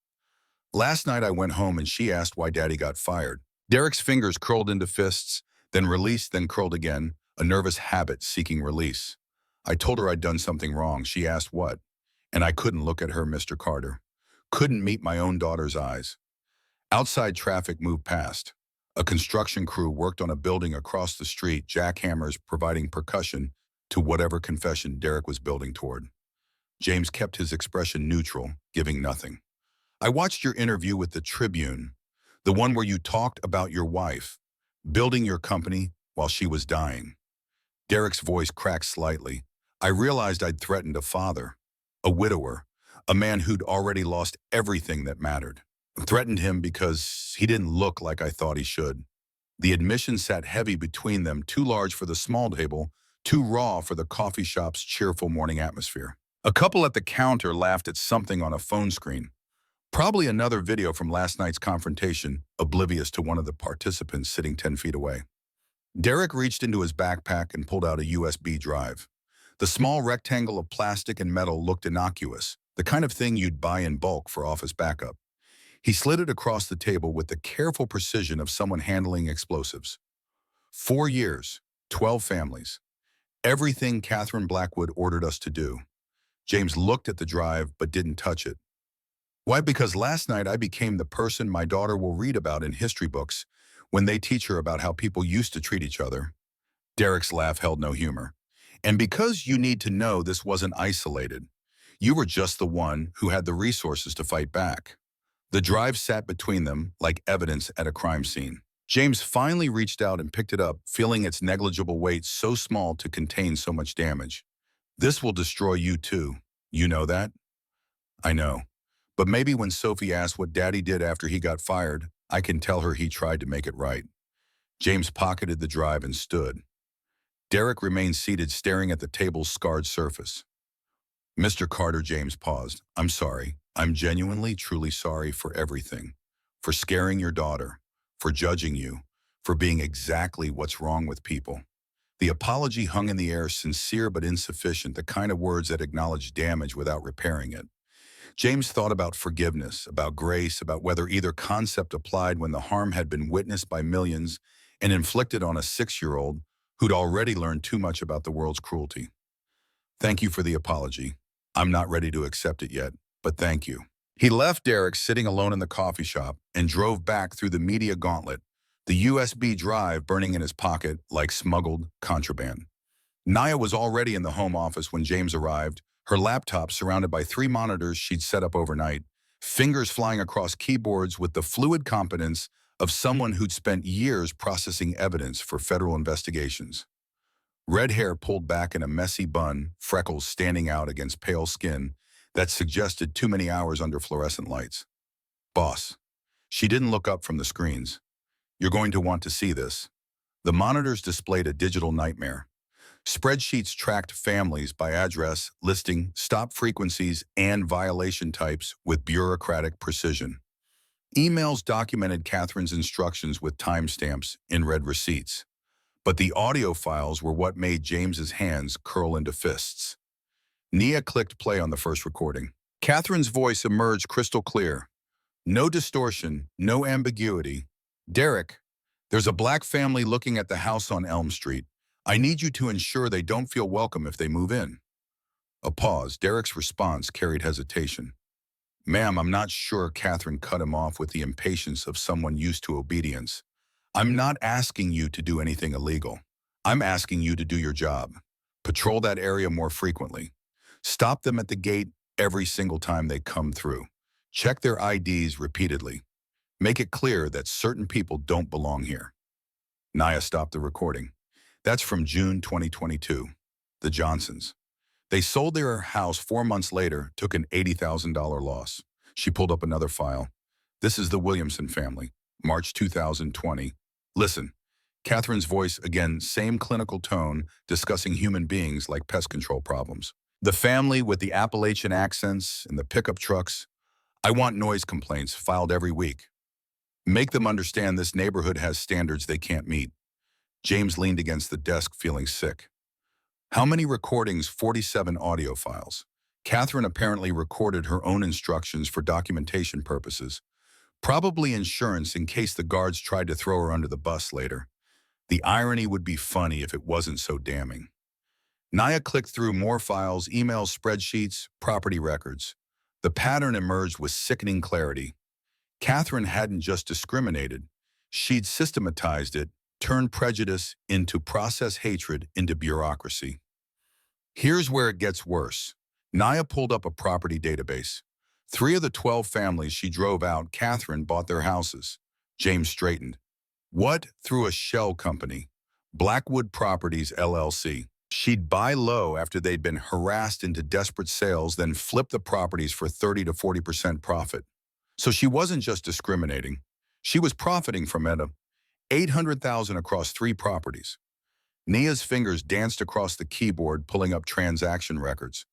Last night I went home and she asked why Daddy got fired. Derek's fingers curled into fists, then released, then curled again, a nervous habit seeking release. I told her I'd done something wrong. She asked what, and I couldn't look at her, Mr. Carter. Couldn't meet my own daughter's eyes. Outside traffic moved past. A construction crew worked on a building across the street, jackhammers providing percussion to whatever confession Derek was building toward. James kept his expression neutral, giving nothing. I watched your interview with the Tribune, the one where you talked about your wife, building your company while she was dying. Derek's voice cracked slightly. I realized I'd threatened a father, a widower, a man who'd already lost everything that mattered. Threatened him because he didn't look like I thought he should. The admission sat heavy between them, too large for the small table, too raw for the coffee shop's cheerful morning atmosphere. A couple at the counter laughed at something on a phone screen. Probably another video from last night's confrontation, oblivious to one of the participants sitting 10 feet away. Derek reached into his backpack and pulled out a USB drive. The small rectangle of plastic and metal looked innocuous, the kind of thing you'd buy in bulk for office backup. He slid it across the table with the careful precision of someone handling explosives. 4 years, 12 families. Everything Catherine Blackwood ordered us to do. James looked at the drive but didn't touch it. Why? Because last night I became the person my daughter will read about in history books when they teach her about how people used to treat each other. Derek's laugh held no humor. And because you need to know this wasn't isolated, you were just the one who had the resources to fight back. The drive sat between them like evidence at a crime scene. James finally reached out and picked it up, feeling its negligible weight so small to contain so much damage. This will destroy you too. You know that? I know. But maybe when Sophie asked what Daddy did after he got fired, I can tell her he tried to make it right. James pocketed the drive and stood. Derek remained seated staring at the table's scarred surface. Mr. Carter, James paused. I'm sorry. I'm genuinely, truly sorry for everything. For scaring your daughter. For judging you. For being exactly what's wrong with people. The apology hung in the air, sincere but insufficient, the kind of words that acknowledge damage without repairing it. James thought about forgiveness, about grace, about whether either concept applied when the harm had been witnessed by millions and inflicted on a 6-year-old who'd already learned too much about the world's cruelty. Thank you for the apology. I'm not ready to accept it yet, but thank you. He left Derek sitting alone in the coffee shop and drove back through the media gauntlet, the USB drive burning in his pocket like smuggled contraband. Naya was already in the home office when James arrived, her laptop surrounded by 3 monitors she'd set up overnight, fingers flying across keyboards with the fluid competence of someone who'd spent years processing evidence for federal investigations. Red hair pulled back in a messy bun, freckles standing out against pale skin that suggested too many hours under fluorescent lights. Boss. She didn't look up from the screens. You're going to want to see this. The monitors displayed a digital nightmare. Spreadsheets tracked families by address, listing, stop frequencies, and violation types with bureaucratic precision. Emails documented Catherine's instructions with timestamps in red receipts. But the audio files were what made James's hands curl into fists. Nia clicked play on the first recording. Catherine's voice emerged crystal clear. No distortion, no ambiguity. Derek, there's a black family looking at the house on Elm Street. I need you to ensure they don't feel welcome if they move in. A pause. Derek's response carried hesitation. Ma'am, I'm not sure. Catherine cut him off with the impatience of someone used to obedience. I'm not asking you to do anything illegal. I'm asking you to do your job. Patrol that area more frequently. Stop them at the gate every single time they come through. Check their IDs repeatedly. Make it clear that certain people don't belong here. Naya stopped the recording. That's from June 2022. The Johnsons. They sold their house 4 months later, took an $80,000 loss. She pulled up another file. This is the Williamson family, March 2020. Listen, Catherine's voice, again, same clinical tone, discussing human beings like pest control problems. The family with the Appalachian accents and the pickup trucks. I want noise complaints filed every week. Make them understand this neighborhood has standards they can't meet. James leaned against the desk, feeling sick. How many recordings? 47 audio files. Catherine apparently recorded her own instructions for documentation purposes. Probably insurance in case the guards tried to throw her under the bus later. The irony would be funny if it wasn't so damning. Naya clicked through more files, emails, spreadsheets, property records. The pattern emerged with sickening clarity. Catherine hadn't just discriminated. She'd systematized it, turned prejudice into process, hatred into bureaucracy. Here's where it gets worse. Naya pulled up a property database. 3 of the 12 families she drove out, Catherine bought their houses. James straightened. What? Through a shell company. Blackwood Properties, LLC. She'd buy low after they'd been harassed into desperate sales, then flip the properties for 30 to 40% profit. So she wasn't just discriminating. She was profiting from it. $800,000 across 3 properties. Nia's fingers danced across the keyboard, pulling up transaction records.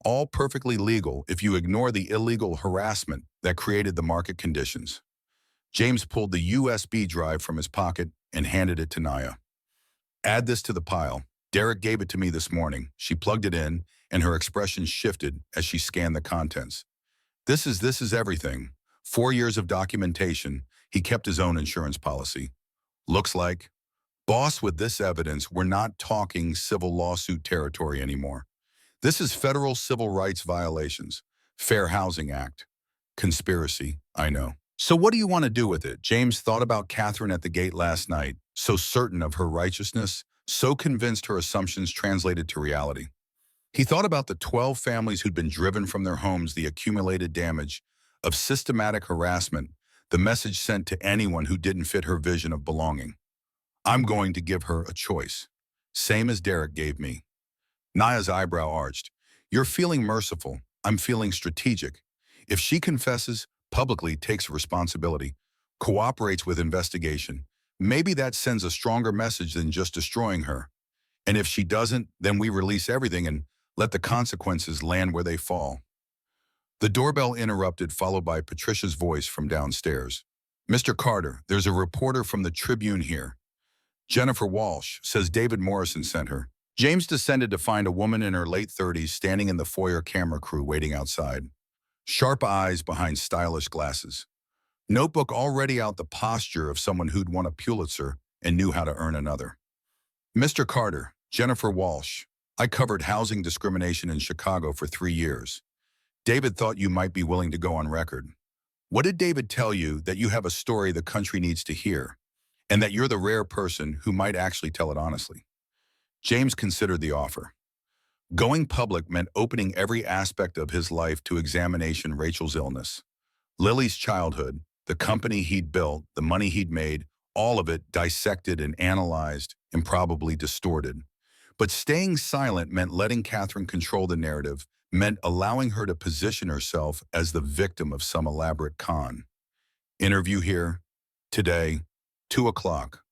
All perfectly legal if you ignore the illegal harassment that created the market conditions. James pulled the USB drive from his pocket and handed it to Naya. Add this to the pile. Derek gave it to me this morning. She plugged it in, and her expression shifted as she scanned the contents. This is everything. 4 years of documentation. He kept his own insurance policy. Looks like, boss, with this evidence, we're not talking civil lawsuit territory anymore. This is federal civil rights violations. Fair Housing Act. Conspiracy, I know. So what do you want to do with it? James thought about Catherine at the gate last night, so certain of her righteousness, so convinced her assumptions translated to reality. He thought about the 12 families who'd been driven from their homes, the accumulated damage of systematic harassment, the message sent to anyone who didn't fit her vision of belonging. I'm going to give her a choice, same as Derek gave me. Naya's eyebrow arched. You're feeling merciful. I'm feeling strategic. If she confesses, publicly takes responsibility, cooperates with investigation, maybe that sends a stronger message than just destroying her. And if she doesn't, then we release everything and let the consequences land where they fall. The doorbell interrupted, followed by Patricia's voice from downstairs. Mr. Carter, there's a reporter from the Tribune here. Jennifer Walsh says David Morrison sent her. James descended to find a woman in her late 30s standing in the foyer, camera crew waiting outside. Sharp eyes behind stylish glasses. Notebook already out, the posture of someone who'd won a Pulitzer and knew how to earn another. Mr. Carter, Jennifer Walsh. I covered housing discrimination in Chicago for 3 years. David thought you might be willing to go on record. What did David tell you? That you have a story the country needs to hear, and that you're the rare person who might actually tell it honestly. James considered the offer. Going public meant opening every aspect of his life to examination: Rachel's illness, Lily's childhood, the company he'd built, the money he'd made, all of it dissected and analyzed and probably distorted. But staying silent meant letting Catherine control the narrative, meant allowing her to position herself as the victim of some elaborate con. Interview here, today, 2 o'clock.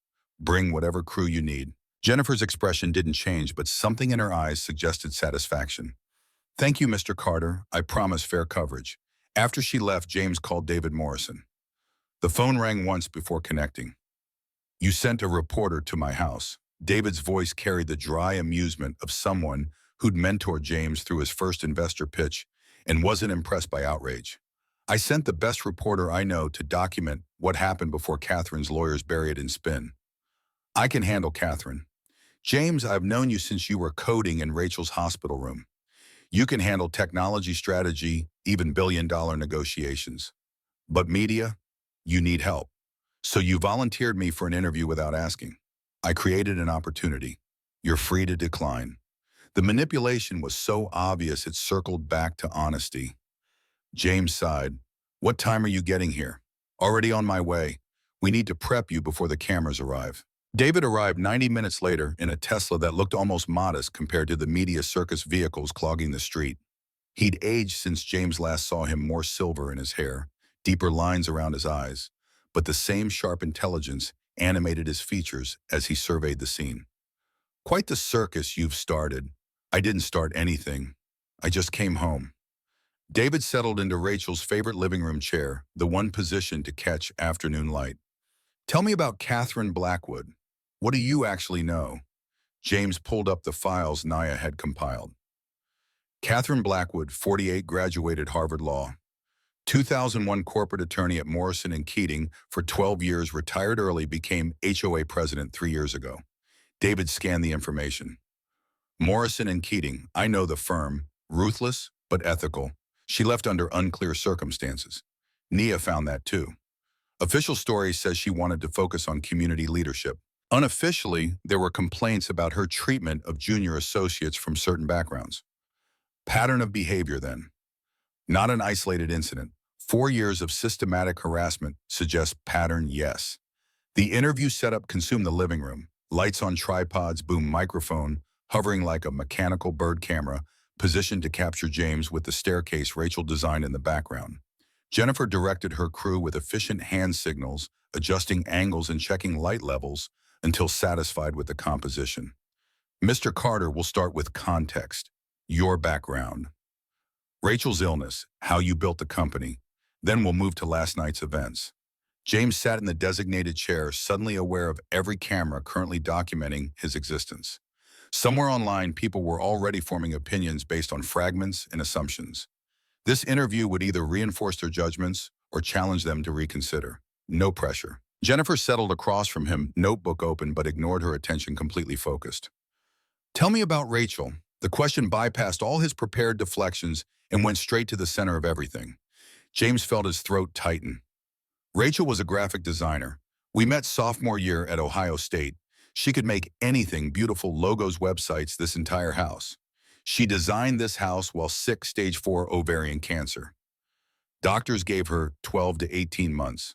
Bring whatever crew you need. Jennifer's expression didn't change, but something in her eyes suggested satisfaction. Thank you, Mr. Carter. I promise fair coverage. After she left, James called David Morrison. The phone rang once before connecting. You sent a reporter to my house. David's voice carried the dry amusement of someone who'd mentored James through his first investor pitch and wasn't impressed by outrage. I sent the best reporter I know to document what happened before Catherine's lawyers bury it in spin. I can handle Catherine. James, I've known you since you were coding in Rachel's hospital room. You can handle technology, strategy, even billion-dollar negotiations. But media, you need help. So you volunteered me for an interview without asking. I created an opportunity. You're free to decline. The manipulation was so obvious it circled back to honesty. James sighed. What time are you getting here? Already on my way. We need to prep you before the cameras arrive. David arrived 90 minutes later in a Tesla that looked almost modest compared to the media circus vehicles clogging the street. He'd aged since James last saw him, more silver in his hair, deeper lines around his eyes, but the same sharp intelligence animated his features as he surveyed the scene. Quite the circus you've started. I didn't start anything. I just came home. David settled into Rachel's favorite living room chair, the one positioned to catch afternoon light. Tell me about Catherine Blackwood. What do you actually know? James pulled up the files Naya had compiled. Catherine Blackwood, 48, graduated Harvard Law. 2001 corporate attorney at Morrison and Keating for 12 years, retired early, became HOA president 3 years ago. David scanned the information. Morrison and Keating, I know the firm, ruthless but ethical. She left under unclear circumstances. Nia found that too. Official story says she wanted to focus on community leadership. Unofficially, there were complaints about her treatment of junior associates from certain backgrounds. Pattern of behavior then. Not an isolated incident. 4 years of systematic harassment suggests pattern, yes. The interview setup consumed the living room. Lights on tripods, boom microphone, hovering like a mechanical bird camera, positioned to capture James with the staircase Rachel designed in the background. Jennifer directed her crew with efficient hand signals, adjusting angles and checking light levels until satisfied with the composition. Mr. Carter will start with context, your background. Rachel's illness, how you built the company. Then we'll move to last night's events. James sat in the designated chair, suddenly aware of every camera currently documenting his existence. Somewhere online, people were already forming opinions based on fragments and assumptions. This interview would either reinforce their judgments or challenge them to reconsider. No pressure. Jennifer settled across from him, notebook open, but ignored her attention, completely focused. Tell me about Rachel. The question bypassed all his prepared deflections and went straight to the center of everything. James felt his throat tighten. Rachel was a graphic designer. We met sophomore year at Ohio State. She could make anything, beautiful logos, websites, this entire house. She designed this house while sick, stage 4 ovarian cancer. Doctors gave her 12 to 18 months.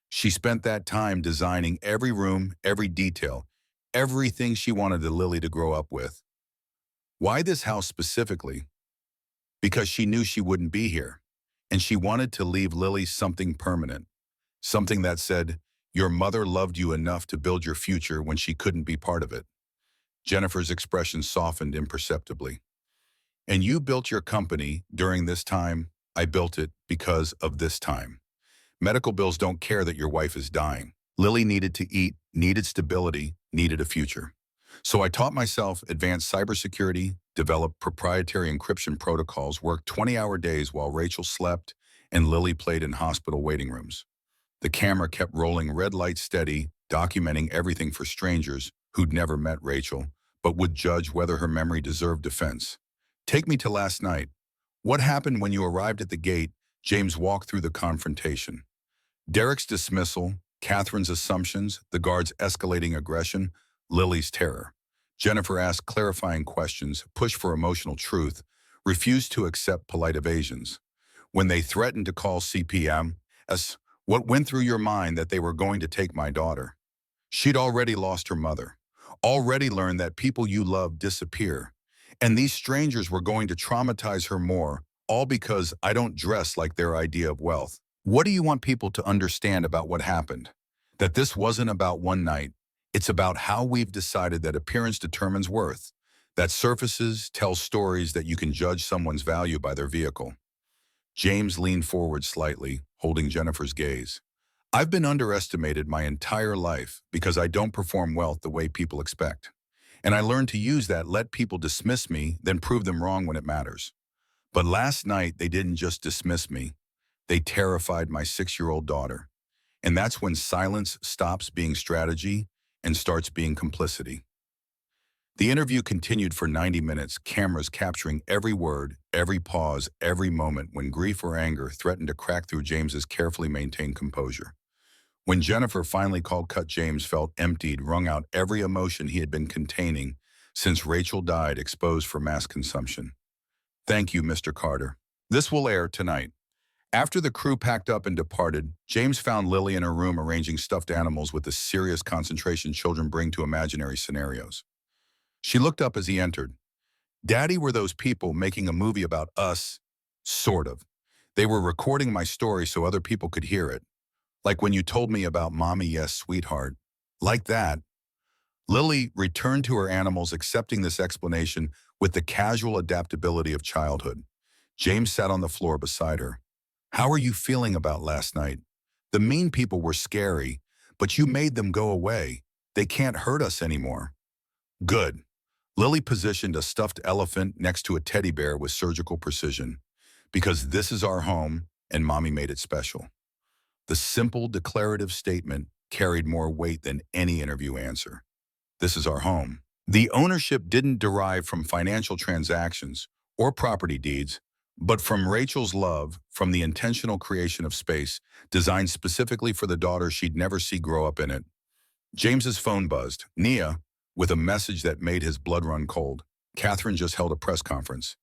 She spent that time designing every room, every detail, everything she wanted the Lily to grow up with. Why this house specifically? because she knew she wouldn't be here. And she wanted to leave Lily something permanent, something that said, your mother loved you enough to build your future when she couldn't be part of it. Jennifer's expression softened imperceptibly. And you built your company during this time. I built it because of this time. Medical bills don't care that your wife is dying. Lily needed to eat, needed stability, needed a future. So I taught myself advanced cybersecurity, developed proprietary encryption protocols, worked 20-hour days while Rachel slept, and Lily played in hospital waiting rooms. The camera kept rolling, red light steady, documenting everything for strangers who'd never met Rachel, but would judge whether her memory deserved defense. Take me to last night. What happened when you arrived at the gate? James walked through the confrontation. Derek's dismissal, Catherine's assumptions, the guards' escalating aggression, Lily's terror. Jennifer asked clarifying questions, pushed for emotional truth, refused to accept polite evasions. When they threatened to call CPM, as what went through your mind that they were going to take my daughter? She'd already lost her mother, already learned that people you love disappear, and these strangers were going to traumatize her more, all because I don't dress like their idea of wealth. What do you want people to understand about what happened? That this wasn't about one night. It's about how we've decided that appearance determines worth, that surfaces tell stories, that you can judge someone's value by their vehicle. James leaned forward slightly, holding Jennifer's gaze. I've been underestimated my entire life because I don't perform wealth the way people expect. And I learned to use that, let people dismiss me, then prove them wrong when it matters. But last night, they didn't just dismiss me. They terrified my 6-year-old daughter. And that's when silence stops being strategy and starts being complicity. The interview continued for 90 minutes, cameras capturing every word, every pause, every moment when grief or anger threatened to crack through James's carefully maintained composure. When Jennifer finally called cut, James felt emptied, wrung out every emotion he had been containing since Rachel died, exposed for mass consumption. Thank you, Mr. Carter. This will air tonight. After the crew packed up and departed, James found Lily in her room arranging stuffed animals with the serious concentration children bring to imaginary scenarios. She looked up as he entered. Daddy, were those people making a movie about us? Sort of. They were recording my story so other people could hear it. Like when you told me about Mommy, yes, sweetheart. Like that. Lily returned to her animals, accepting this explanation with the casual adaptability of childhood. James sat on the floor beside her. How are you feeling about last night? The mean people were scary, but you made them go away. They can't hurt us anymore. Good. Lily positioned a stuffed elephant next to a teddy bear with surgical precision. Because this is our home, and Mommy made it special. The simple declarative statement carried more weight than any interview answer. This is our home. The ownership didn't derive from financial transactions or property deeds, but from Rachel's love, from the intentional creation of space designed specifically for the daughter she'd never see grow up in it. James's phone buzzed. Nia, with a message that made his blood run cold. Catherine just held a press conference.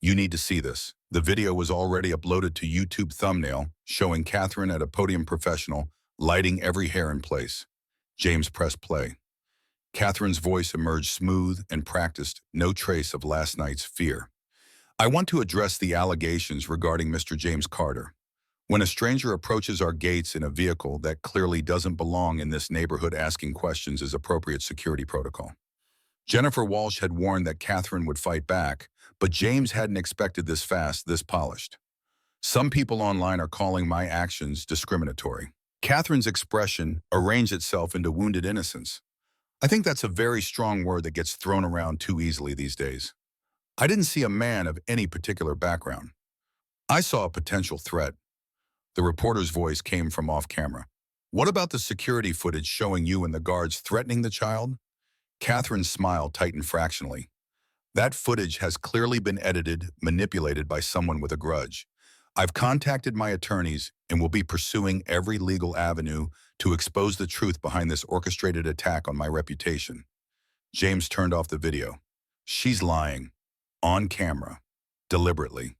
You need to see this. The video was already uploaded to YouTube thumbnail, showing Catherine at a podium professional, lighting every hair in place. James pressed play. Catherine's voice emerged smooth and practiced, no trace of last night's fear. I want to address the allegations regarding Mr. James Carter. When a stranger approaches our gates in a vehicle that clearly doesn't belong in this neighborhood, asking questions is appropriate security protocol. Jennifer Walsh had warned that Catherine would fight back, but James hadn't expected this fast, this polished. Some people online are calling my actions discriminatory. Catherine's expression arranged itself into wounded innocence. I think that's a very strong word that gets thrown around too easily these days. I didn't see a man of any particular background. I saw a potential threat. The reporter's voice came from off camera. What about the security footage showing you and the guards threatening the child? Catherine's smile tightened fractionally. That footage has clearly been edited, manipulated by someone with a grudge. I've contacted my attorneys and will be pursuing every legal avenue to expose the truth behind this orchestrated attack on my reputation. James turned off the video. She's lying. On camera. Deliberately.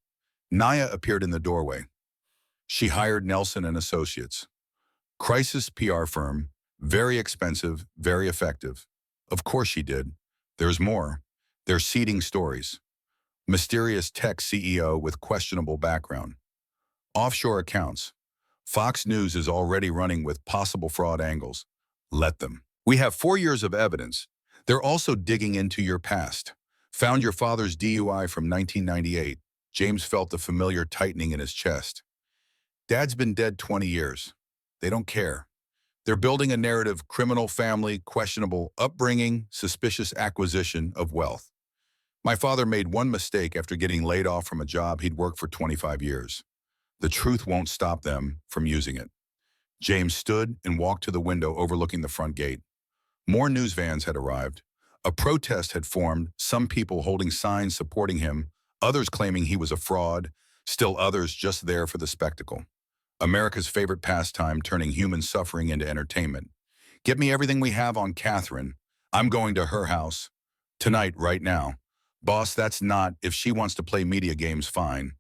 Naya appeared in the doorway. She hired Nelson and Associates. Crisis PR firm. Very expensive, very effective. Of course she did. There's more. They're seeding stories. Mysterious tech CEO with questionable background. Offshore accounts. Fox News is already running with possible fraud angles. Let them. We have 4 years of evidence. They're also digging into your past. Found your father's DUI from 1998. James felt the familiar tightening in his chest. Dad's been dead 20 years. They don't care. They're building a narrative: criminal family, questionable upbringing, suspicious acquisition of wealth. My father made one mistake after getting laid off from a job he'd worked for 25 years. The truth won't stop them from using it. James stood and walked to the window overlooking the front gate. More news vans had arrived. A protest had formed, some people holding signs supporting him, others claiming he was a fraud, still others just there for the spectacle. America's favorite pastime, turning human suffering into entertainment. Get me everything we have on Catherine. I'm going to her house. Tonight, right now. Boss, that's not, if she wants to play media games, fine.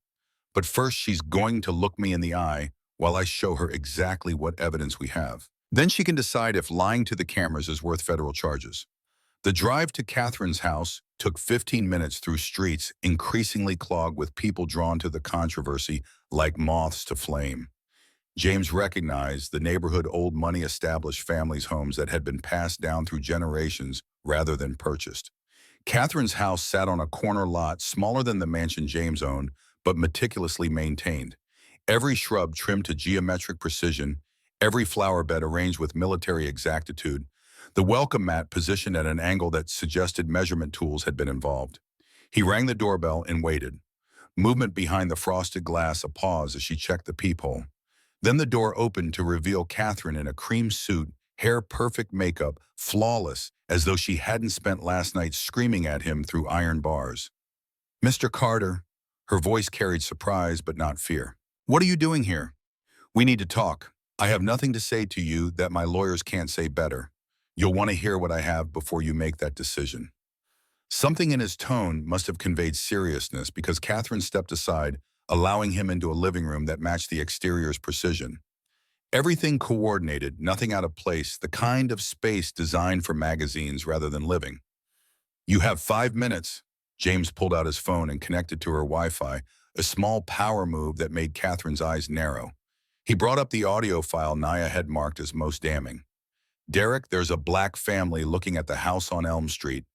But first, she's going to look me in the eye while I show her exactly what evidence we have. Then she can decide if lying to the cameras is worth federal charges. The drive to Catherine's house took 15 minutes through streets increasingly clogged with people drawn to the controversy like moths to flame. James recognized the neighborhood old money-established families' homes that had been passed down through generations rather than purchased. Catherine's house sat on a corner lot smaller than the mansion James owned, but meticulously maintained. Every shrub trimmed to geometric precision, every flower bed arranged with military exactitude, the welcome mat positioned at an angle that suggested measurement tools had been involved. He rang the doorbell and waited. Movement behind the frosted glass, a pause as she checked the peephole. Then the door opened to reveal Catherine in a cream suit, hair perfect, makeup flawless, as though she hadn't spent last night screaming at him through iron bars. "Mr. Carter," her voice carried surprise but not fear. "What are you doing here?" "We need to talk. I have nothing to say to you that my lawyers can't say better. You'll want to hear what I have before you make that decision." Something in his tone must have conveyed seriousness because Catherine stepped aside, allowing him into a living room that matched the exterior's precision. Everything coordinated, nothing out of place, the kind of space designed for magazines rather than living. "You have 5 minutes." James pulled out his phone and connected to her Wi-Fi, a small power move that made Catherine's eyes narrow. He brought up the audio file Naya had marked as most damning. "Derek, there's a black family looking at the house on Elm Street."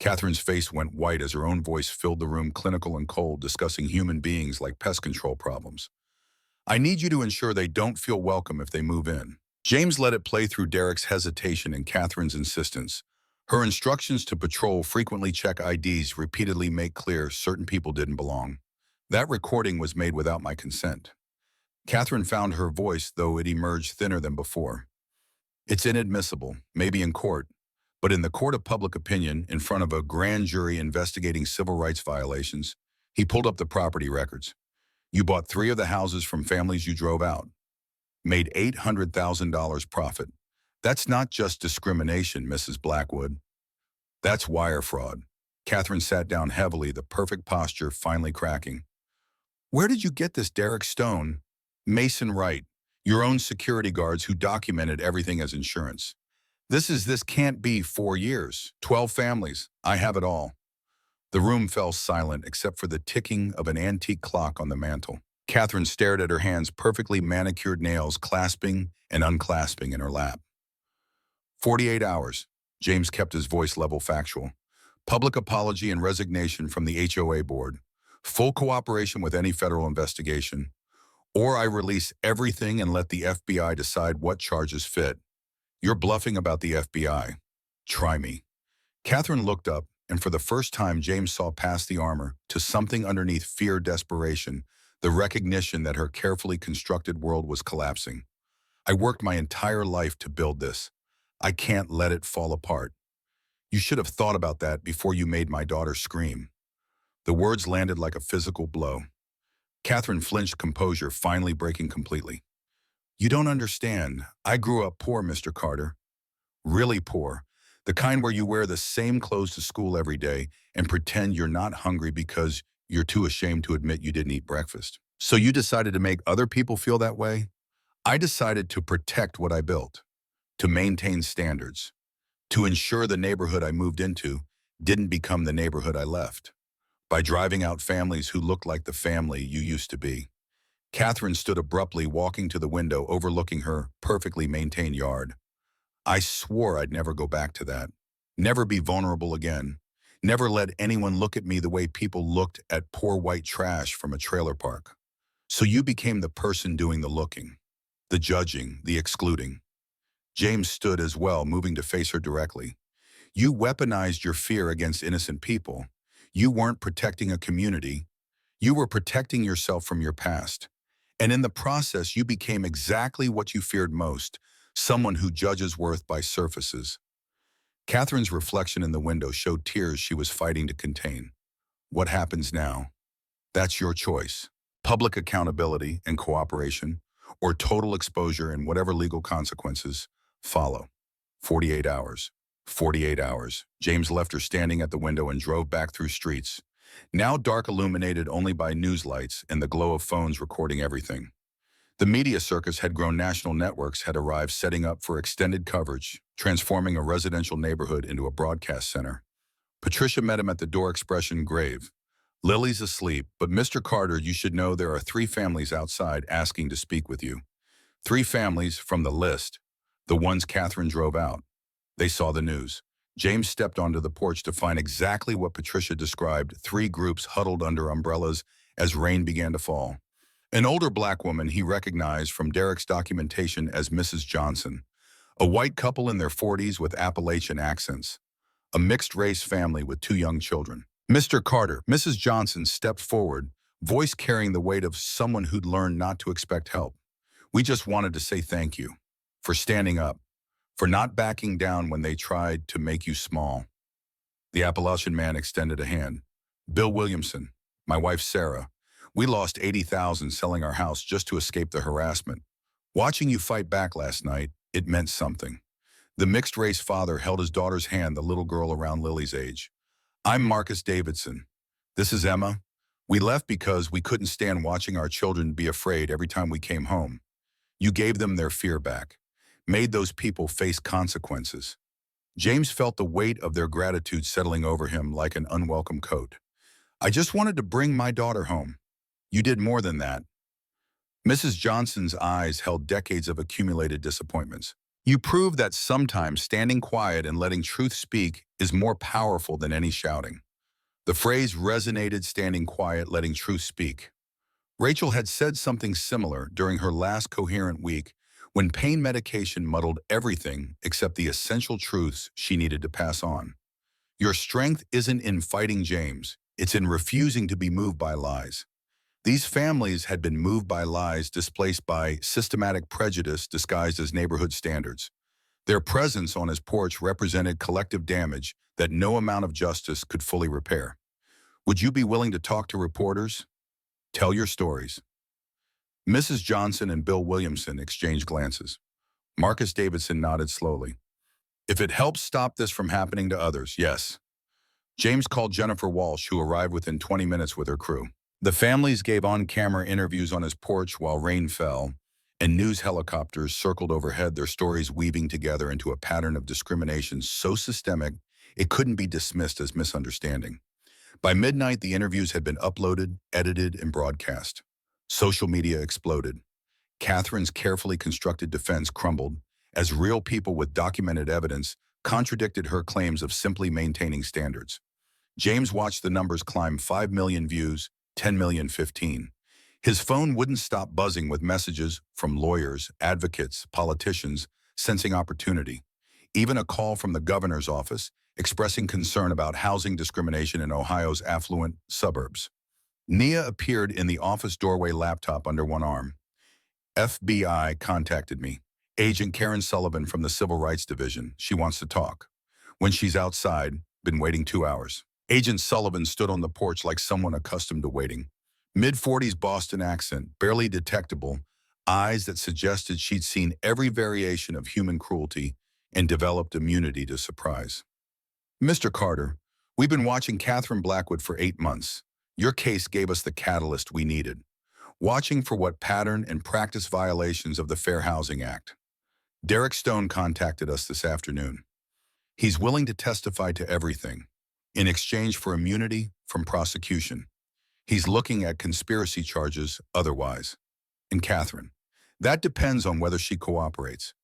Catherine's face went white as her own voice filled the room, clinical and cold, discussing human beings like pest control problems. "I need you to ensure they don't feel welcome if they move in." James let it play through Derek's hesitation and Catherine's insistence. Her instructions to patrol frequently check IDs, repeatedly make clear certain people didn't belong. "That recording was made without my consent." Catherine found her voice, though it emerged thinner than before. "It's inadmissible, maybe in court, but in the court of public opinion, in front of a grand jury investigating civil rights violations." He pulled up the property records. "You bought 3 of the houses from families you drove out. Made $800,000 profit. That's not just discrimination, Mrs. Blackwood. That's wire fraud." Catherine sat down heavily, the perfect posture finally cracking. "Where did you get this, Derek Stone?" "Mason Wright, your own security guards who documented everything as insurance. This can't be 4 years, 12 families. I have it all." The room fell silent except for the ticking of an antique clock on the mantel. Catherine stared at her hands, perfectly manicured nails clasping and unclasping in her lap. 48 hours. James kept his voice level, factual. Public apology and resignation from the HOA board. Full cooperation with any federal investigation. Or I release everything and let the FBI decide what charges fit. "You're bluffing about the FBI. Try me." Catherine looked up, and for the first time James saw past the armor to something underneath fear, desperation, the recognition that her carefully constructed world was collapsing. "I worked my entire life to build this. I can't let it fall apart. You should have thought about that before you made my daughter scream." The words landed like a physical blow. Catherine flinched, composure finally breaking completely. "You don't understand. I grew up poor, Mr. Carter. Really poor. The kind where you wear the same clothes to school every day and pretend you're not hungry because you're too ashamed to admit you didn't eat breakfast. So you decided to make other people feel that way? I decided to protect what I built, to maintain standards, to ensure the neighborhood I moved into didn't become the neighborhood I left. by driving out families who looked like the family you used to be. Catherine stood abruptly, walking to the window overlooking her perfectly maintained yard. I swore I'd never go back to that. Never be vulnerable again. Never let anyone look at me the way people looked at poor white trash from a trailer park. So you became the person doing the looking, the judging, the excluding. James stood as well, moving to face her directly. You weaponized your fear against innocent people. You weren't protecting a community. You were protecting yourself from your past. And in the process, you became exactly what you feared most, someone who judges worth by surfaces. Catherine's reflection in the window showed tears she was fighting to contain. What happens now? That's your choice. Public accountability and cooperation, or total exposure and whatever legal consequences follow. 48 hours. 48 hours. James left her standing at the window and drove back through streets, now dark, illuminated only by news lights and the glow of phones recording everything. The media circus had grown. National networks had arrived, setting up for extended coverage, transforming a residential neighborhood into a broadcast center. Patricia met him at the door, expression grave. Lily's asleep, but Mr. Carter, you should know there are 3 families outside asking to speak with you. 3 families from the list, the ones Catherine drove out. They saw the news. James stepped onto the porch to find exactly what Patricia described: 3 groups huddled under umbrellas as rain began to fall. An older black woman he recognized from Derek's documentation as Mrs. Johnson. A white couple in their 40s with Appalachian accents. A mixed-race family with 2 young children. Mr. Carter, Mrs. Johnson stepped forward, voice carrying the weight of someone who'd learned not to expect help. We just wanted to say thank you for standing up, for not backing down when they tried to make you small. The Appalachian man extended a hand. Bill Williamson, my wife Sarah. We lost $80,000 selling our house just to escape the harassment. Watching you fight back last night, it meant something. The mixed-race father held his daughter's hand, the little girl around Lily's age. I'm Marcus Davidson. This is Emma. We left because we couldn't stand watching our children be afraid every time we came home. You gave them their fear back, made those people face consequences. James felt the weight of their gratitude settling over him like an unwelcome coat. I just wanted to bring my daughter home. You did more than that. Mrs. Johnson's eyes held decades of accumulated disappointments. You proved that sometimes standing quiet and letting truth speak is more powerful than any shouting. The phrase resonated: standing quiet, letting truth speak. Rachel had said something similar during her last coherent week, when pain medication muddled everything except the essential truths she needed to pass on. Your strength isn't in fighting James, it's in refusing to be moved by lies. These families had been moved by lies, displaced by systematic prejudice disguised as neighborhood standards. Their presence on his porch represented collective damage that no amount of justice could fully repair. Would you be willing to talk to reporters? Tell your stories. Mrs. Johnson and Bill Williamson exchanged glances. Marcus Davidson nodded slowly. If it helps stop this from happening to others, yes. James called Jennifer Walsh, who arrived within 20 minutes with her crew. The families gave on-camera interviews on his porch while rain fell, and news helicopters circled overhead, their stories weaving together into a pattern of discrimination so systemic it couldn't be dismissed as misunderstanding. By midnight, the interviews had been uploaded, edited, and broadcast. Social media exploded. Catherine's carefully constructed defense crumbled as real people with documented evidence contradicted her claims of simply maintaining standards. James watched the numbers climb: 5 million views, 10 million, 15. His phone wouldn't stop buzzing with messages from lawyers, advocates, politicians, sensing opportunity. Even a call from the governor's office expressing concern about housing discrimination in Ohio's affluent suburbs. Nia appeared in the office doorway, laptop under one arm. FBI contacted me. Agent Karen Sullivan from the Civil Rights Division. She wants to talk. When she's outside, been waiting 2 hours. Agent Sullivan stood on the porch like someone accustomed to waiting. Mid-40s Boston accent, barely detectable, eyes that suggested she'd seen every variation of human cruelty and developed immunity to surprise. Mr. Carter, we've been watching Catherine Blackwood for 8 months. Your case gave us the catalyst we needed. Watching for what pattern and practice violations of the Fair Housing Act. Derek Stone contacted us this afternoon. He's willing to testify to everything. in exchange for immunity from prosecution. He's looking at conspiracy charges otherwise. And Catherine, that depends on whether she cooperates.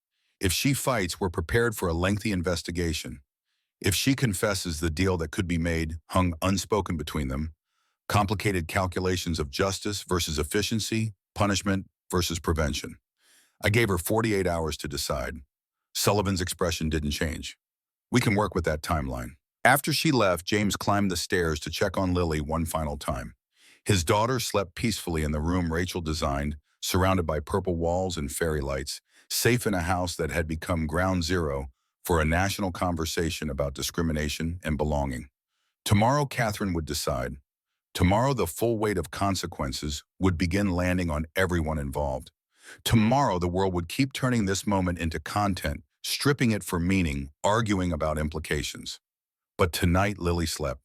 If she fights, we're prepared for a lengthy investigation. If she confesses, the deal that could be made hung unspoken between them, complicated calculations of justice versus efficiency, punishment versus prevention. I gave her 48 hours to decide. Sullivan's expression didn't change. We can work with that timeline. After she left, James climbed the stairs to check on Lily one final time. His daughter slept peacefully in the room Rachel designed, surrounded by purple walls and fairy lights, safe in a house that had become ground zero for a national conversation about discrimination and belonging. Tomorrow, Catherine would decide. Tomorrow, the full weight of consequences would begin landing on everyone involved. Tomorrow, the world would keep turning this moment into content, stripping it for meaning, arguing about implications. But tonight, Lily slept.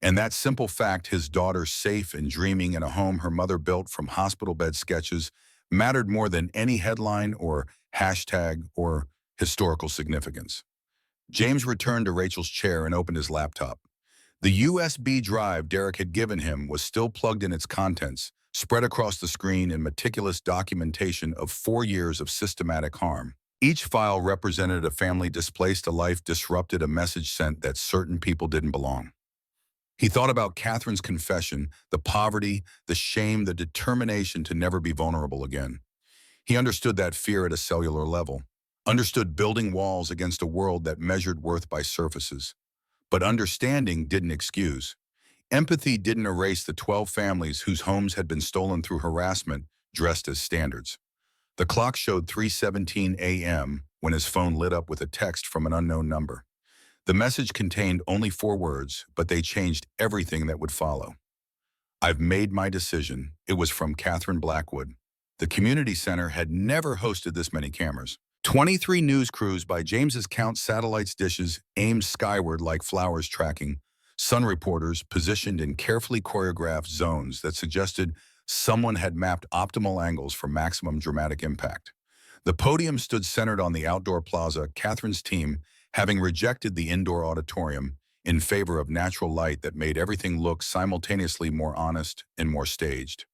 And that simple fact, his daughter safe and dreaming in a home her mother built from hospital bed sketches, mattered more than any headline or hashtag or historical significance. James returned to Rachel's chair and opened his laptop. The USB drive Derek had given him was still plugged in, its contents, spread across the screen in meticulous documentation of 4 years of systematic harm. Each file represented a family displaced, a life disrupted, a message sent that certain people didn't belong. He thought about Catherine's confession, the poverty, the shame, the determination to never be vulnerable again. He understood that fear at a cellular level, understood building walls against a world that measured worth by surfaces. But understanding didn't excuse. Empathy didn't erase the 12 families whose homes had been stolen through harassment, dressed as standards. The clock showed 3:17 a.m. when his phone lit up with a text from an unknown number. The message contained only 4 words, but they changed everything that would follow. "I've made my decision." It was from Catherine Blackwood. The community center had never hosted this many cameras. 23 news crews, by James's count, satellites, dishes aimed skyward like flowers tracking, sun reporters positioned in carefully choreographed zones that suggested someone had mapped optimal angles for maximum dramatic impact. The podium stood centered on the outdoor plaza, Catherine's team having rejected the indoor auditorium in favor of natural light that made everything look simultaneously more honest and more staged.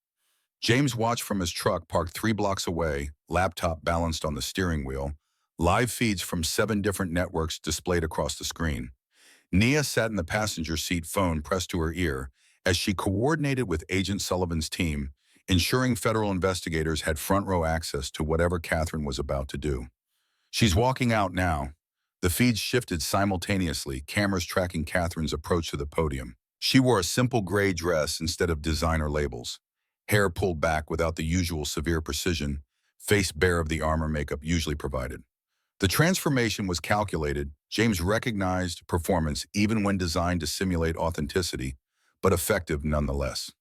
James watched from his truck parked 3 blocks away, laptop balanced on the steering wheel, live feeds from 7 different networks displayed across the screen. Nia sat in the passenger seat, phone pressed to her ear, as she coordinated with Agent Sullivan's team, ensuring federal investigators had front row access to whatever Catherine was about to do. She's walking out now. The feeds shifted simultaneously, cameras tracking Catherine's approach to the podium. She wore a simple gray dress instead of designer labels. Hair pulled back without the usual severe precision, face bare of the armor makeup usually provided. The transformation was calculated. James recognized performance even when designed to simulate authenticity, but effective nonetheless.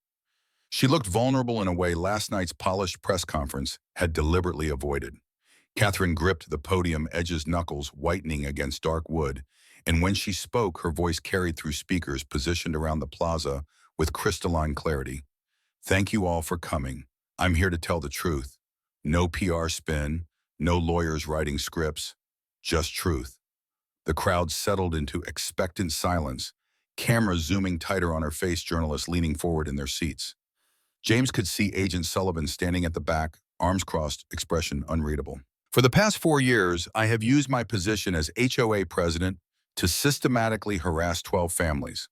She looked vulnerable in a way last night's polished press conference had deliberately avoided. Catherine gripped the podium edges, knuckles whitening against dark wood, and when she spoke, her voice carried through speakers positioned around the plaza with crystalline clarity. "Thank you all for coming. I'm here to tell the truth. No PR spin, no lawyers writing scripts, just truth." The crowd settled into expectant silence, cameras zooming tighter on her face, journalists leaning forward in their seats. James could see Agent Sullivan standing at the back, arms crossed, expression unreadable. "For the past 4 years, I have used my position as HOA president to systematically harass 12 families."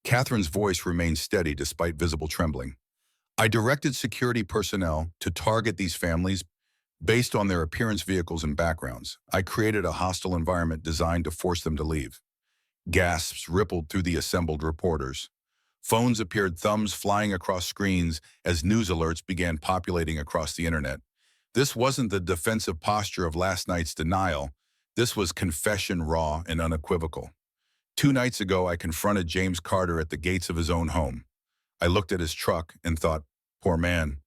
Catherine's voice remained steady despite visible trembling. "I directed security personnel to target these families based on their appearance, vehicles, and backgrounds. I created a hostile environment designed to force them to leave." Gasps rippled through the assembled reporters. Phones appeared, thumbs flying across screens as news alerts began populating across the internet. This wasn't the defensive posture of last night's denial. This was confession, raw and unequivocal. 2 nights ago, I confronted James Carter at the gates of his own home. I looked at his truck and thought, poor man.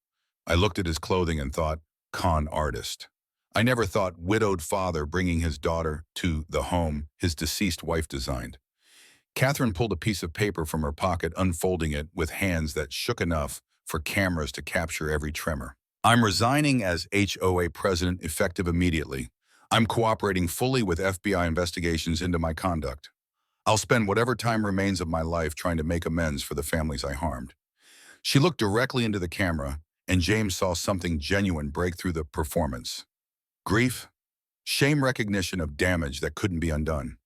I looked at his clothing and thought, con artist. I never thought widowed father bringing his daughter to the home his deceased wife designed. Catherine pulled a piece of paper from her pocket, unfolding it with hands that shook enough for cameras to capture every tremor. "I'm resigning as HOA president effective immediately. I'm cooperating fully with FBI investigations into my conduct. I'll spend whatever time remains of my life trying to make amends for the families I harmed. She looked directly into the camera, and James saw something genuine break through the performance. Grief, shame, recognition of damage that couldn't be undone.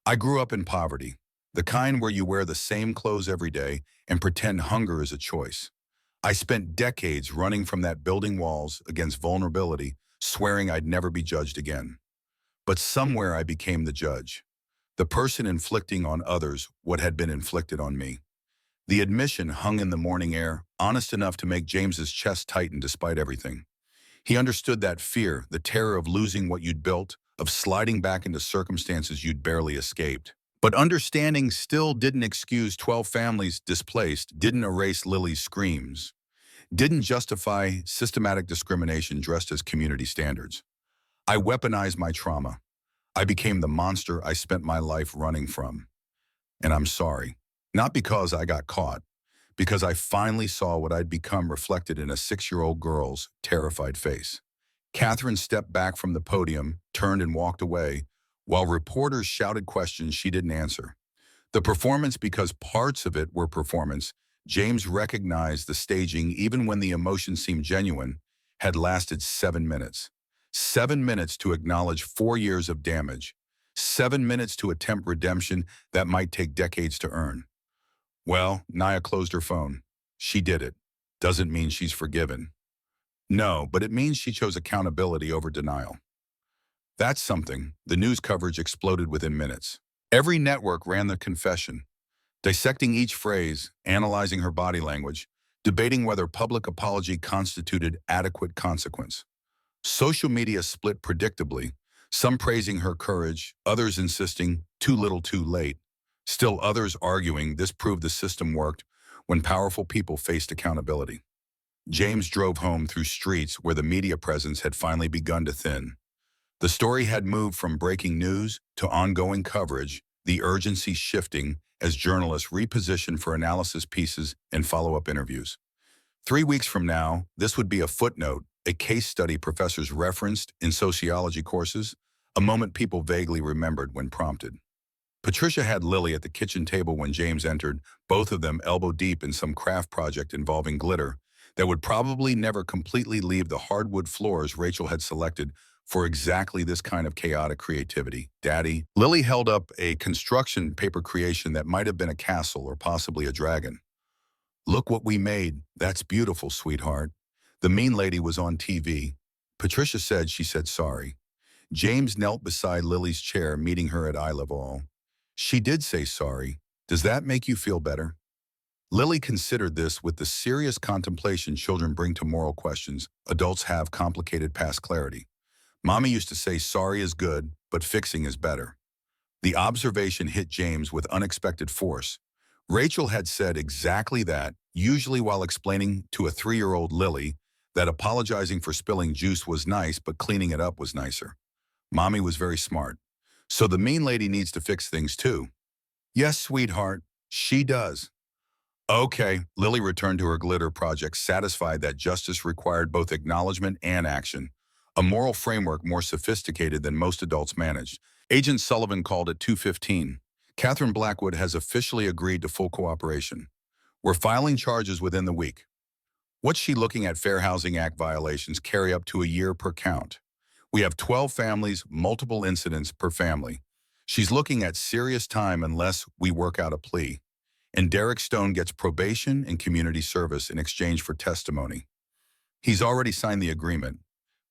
I grew up in poverty, the kind where you wear the same clothes every day and pretend hunger is a choice. I spent decades running from that building walls against vulnerability, swearing I'd never be judged again. But somewhere I became the judge, the person inflicting on others what had been inflicted on me. The admission hung in the morning air, honest enough to make James's chest tighten despite everything. He understood that fear, the terror of losing what you'd built, of sliding back into circumstances you'd barely escaped. But understanding still didn't excuse 12 families displaced, didn't erase Lily's screams, didn't justify systematic discrimination dressed as community standards. I weaponized my trauma. I became the monster I spent my life running from. And I'm sorry. Not because I got caught, because I finally saw what I'd become reflected in a 6-year-old girl's terrified face. Catherine stepped back from the podium, turned and walked away, while reporters shouted questions she didn't answer. The performance, because parts of it were performance, James recognized the staging even when the emotion seemed genuine, had lasted 7 minutes. 7 minutes to acknowledge 4 years of damage. 7 minutes to attempt redemption that might take decades to earn. Well, Naya closed her phone. She did it. Doesn't mean she's forgiven. No, but it means she chose accountability over denial. That's something. The news coverage exploded within minutes. Every network ran the confession, dissecting each phrase, analyzing her body language, debating whether public apology constituted adequate consequence. Social media split predictably, some praising her courage, others insisting too little too late, still others arguing this proved the system worked when powerful people faced accountability. James drove home through streets where the media presence had finally begun to thin. The story had moved from breaking news to ongoing coverage, the urgency shifting as journalists repositioned for analysis pieces and follow-up interviews. 3 weeks from now, this would be a footnote, a case study professors referenced in sociology courses, a moment people vaguely remembered when prompted. Patricia had Lily at the kitchen table when James entered, both of them elbow deep in some craft project involving glitter that would probably never completely leave the hardwood floors Rachel had selected for exactly this kind of chaotic creativity. Daddy, Lily held up a construction paper creation that might have been a castle or possibly a dragon. Look what we made. That's beautiful, sweetheart. The mean lady was on TV. Patricia said she said sorry. James knelt beside Lily's chair, meeting her at eye level. She did say sorry. Does that make you feel better? Lily considered this with the serious contemplation children bring to moral questions. Adults have complicated past clarity. Mommy used to say sorry is good, but fixing is better. The observation hit James with unexpected force. Rachel had said exactly that, usually while explaining to a 3-year-old Lily that apologizing for spilling juice was nice, but cleaning it up was nicer. Mommy was very smart. So the mean lady needs to fix things too. Yes, sweetheart, she does. Okay, Lily returned to her glitter project, satisfied that justice required both acknowledgement and action, a moral framework more sophisticated than most adults managed. Agent Sullivan called it 2:15. Catherine Blackwood has officially agreed to full cooperation. We're filing charges within the week. What's she looking at? Fair Housing Act violations carry up to a year per count. We have 12 families, multiple incidents per family. She's looking at serious time unless we work out a plea. And Derek Stone gets probation and community service in exchange for testimony. He's already signed the agreement.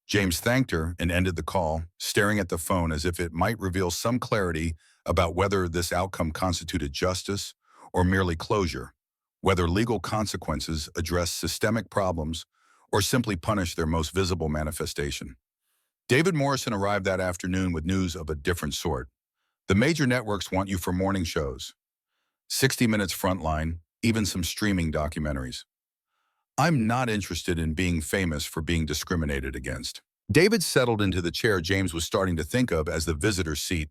James thanked her and ended the call, staring at the phone as if it might reveal some clarity about whether this outcome constituted justice or merely closure, whether legal consequences address systemic problems or simply punish their most visible manifestation. David Morrison arrived that afternoon with news of a different sort. The major networks want you for morning shows. 60 Minutes Frontline, even some streaming documentaries. I'm not interested in being famous for being discriminated against. David settled into the chair James was starting to think of as the visitor's seat.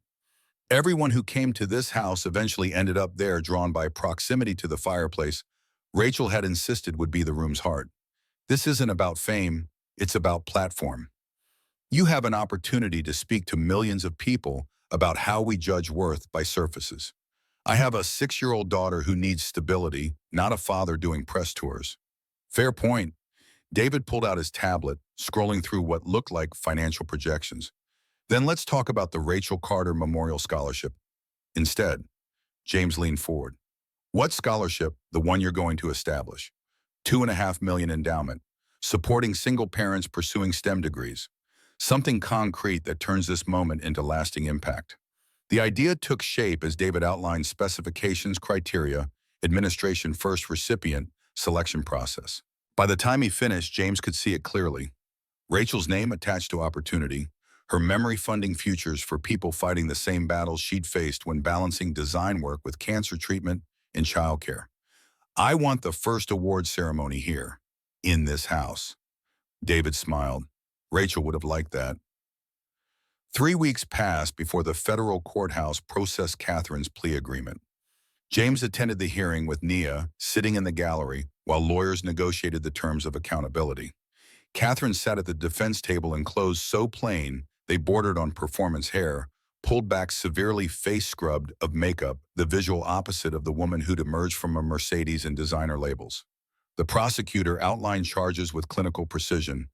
Everyone who came to this house eventually ended up there, drawn by proximity to the fireplace Rachel had insisted would be the room's heart. This isn't about fame, it's about platform. You have an opportunity to speak to millions of people about how we judge worth by surfaces. I have a 6-year-old daughter who needs stability, not a father doing press tours. Fair point. David pulled out his tablet, scrolling through what looked like financial projections. Then let's talk about the Rachel Carter Memorial Scholarship. Instead, James leaned forward. What scholarship? The one you're going to establish. $2.5 million endowment, supporting single parents pursuing STEM degrees. Something concrete that turns this moment into lasting impact. The idea took shape as David outlined specifications, criteria, administration first recipient, selection process. By the time he finished, James could see it clearly. Rachel's name attached to opportunity, her memory funding futures for people fighting the same battles she'd faced when balancing design work with cancer treatment and childcare. I want the first award ceremony here, in this house. David smiled. Rachel would have liked that. 3 weeks passed before the federal courthouse processed Catherine's plea agreement. James attended the hearing with Nia sitting in the gallery while lawyers negotiated the terms of accountability. Catherine sat at the defense table in clothes so plain they bordered on performance hair, pulled back severely face-scrubbed of makeup, the visual opposite of the woman who'd emerged from a Mercedes and designer labels. The prosecutor outlined charges with clinical precision.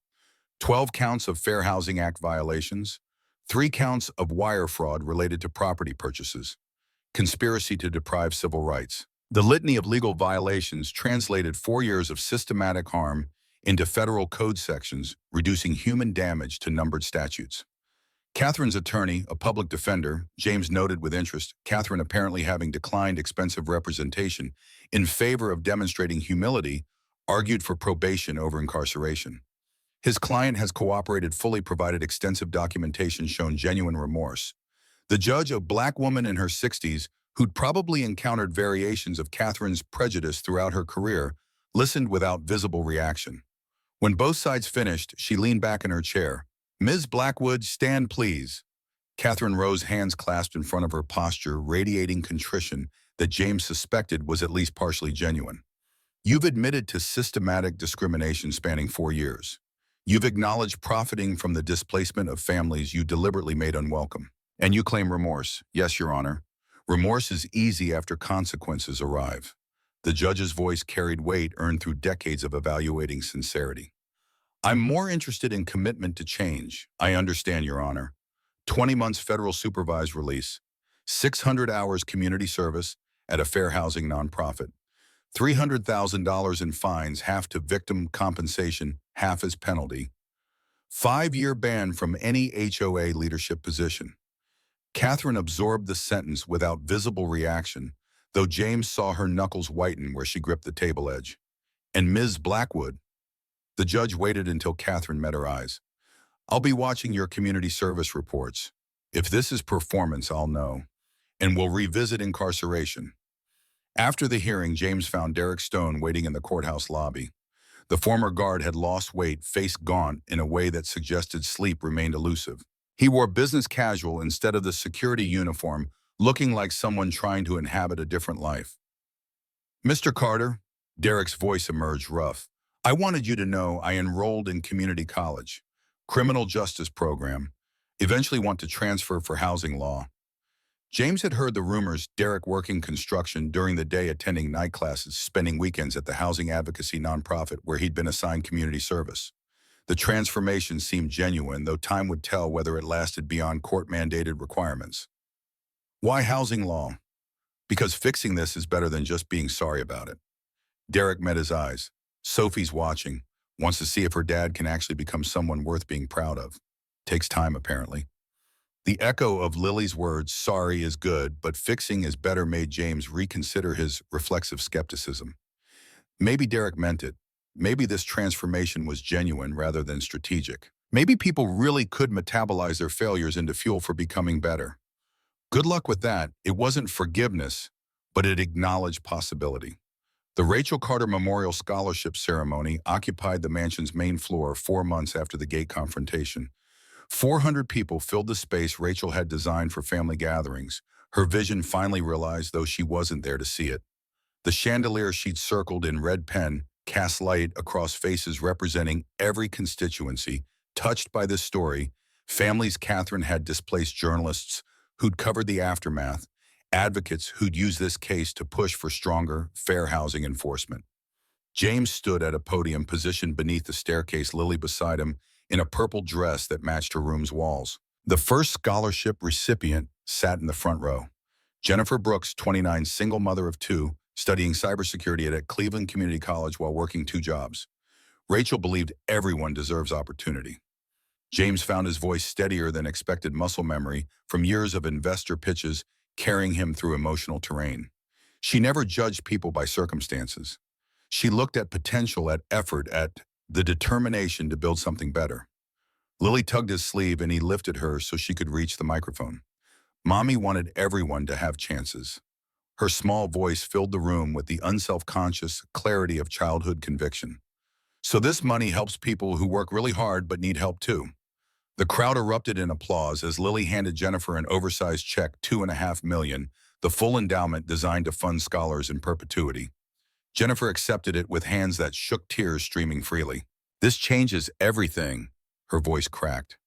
12 counts of Fair Housing Act violations, 3 counts of wire fraud related to property purchases, conspiracy to deprive civil rights. The litany of legal violations translated 4 years of systematic harm into federal code sections, reducing human damage to numbered statutes. Catherine's attorney, a public defender, James noted with interest, Catherine apparently having declined expensive representation in favor of demonstrating humility, argued for probation over incarceration. His client has cooperated fully, provided extensive documentation, shown genuine remorse. The judge, a black woman in her 60s, who'd probably encountered variations of Catherine's prejudice throughout her career, listened without visible reaction. When both sides finished, she leaned back in her chair. "Ms. Blackwood, stand please." Catherine rose, hands clasped in front of her, posture radiating contrition that James suspected was at least partially genuine. "You've admitted to systematic discrimination spanning 4 years. You've acknowledged profiting from the displacement of families you deliberately made unwelcome. And you claim remorse." "Yes, Your Honor." "Remorse is easy after consequences arrive." The judge's voice carried weight earned through decades of evaluating sincerity. "I'm more interested in commitment to change." "I understand, Your Honor." 20 months federal supervised release, 600 hours community service at a fair housing nonprofit, $300,000 in fines, half to victim compensation, half as penalty, 5-year ban from any HOA leadership position. Catherine absorbed the sentence without visible reaction, though James saw her knuckles whiten where she gripped the table edge. "And Ms. Blackwood?" The judge waited until Catherine met her eyes. "I'll be watching your community service reports. If this is performance, I'll know. And we'll revisit incarceration." After the hearing, James found Derek Stone waiting in the courthouse lobby. The former guard had lost weight, face gaunt in a way that suggested sleep remained elusive. He wore business casual instead of the security uniform, looking like someone trying to inhabit a different life. "Mr. Carter," Derek's voice emerged rough, "I wanted you to know I enrolled in community college, criminal justice program, eventually want to transfer for housing law." James had heard the rumors, Derek working construction during the day, attending night classes, spending weekends at the housing advocacy nonprofit where he'd been assigned community service. The transformation seemed genuine, though time would tell whether it lasted beyond court-mandated requirements. "Why housing law?" "Because fixing this is better than just being sorry about it." Derek met his eyes. "Sophie's watching, wants to see if her dad can actually become someone worth being proud of. Takes time, apparently." The echo of Lily's words, "sorry is good, but fixing is better," made James reconsider his reflexive skepticism. Maybe Derek meant it. Maybe this transformation was genuine rather than strategic. Maybe people really could metabolize their failures into fuel for becoming better. Good luck with that. It wasn't forgiveness, but it acknowledged possibility. The Rachel Carter Memorial Scholarship Ceremony occupied the mansion's main floor 4 months after the gate confrontation. 400 people filled the space Rachel had designed for family gatherings, her vision finally realized, though she wasn't there to see it. The chandelier she'd circled in red pen cast light across faces representing every constituency touched by this story, families Catherine had displaced, journalists who'd covered the aftermath, advocates who'd use this case to push for stronger, fair housing enforcement. James stood at a podium positioned beneath the staircase, Lily beside him, in a purple dress that matched her room's walls. The first scholarship recipient sat in the front row. Jennifer Brooks, 29, single mother of two, studying cybersecurity at Cleveland Community College while working two jobs. Rachel believed everyone deserves opportunity. James found his voice steadier than expected, muscle memory from years of investor pitches carrying him through emotional terrain. She never judged people by circumstances. She looked at potential, at effort, at the determination to build something better. Lily tugged his sleeve and he lifted her so she could reach the microphone. Mommy wanted everyone to have chances. Her small voice filled the room with the unself-conscious clarity of childhood conviction. So this money helps people who work really hard but need help too. The crowd erupted in applause as Lily handed Jennifer an oversized check, $2.5 million, the full endowment designed to fund scholars in perpetuity. Jennifer accepted it with hands that shook, tears streaming freely. This changes everything, her voice cracked.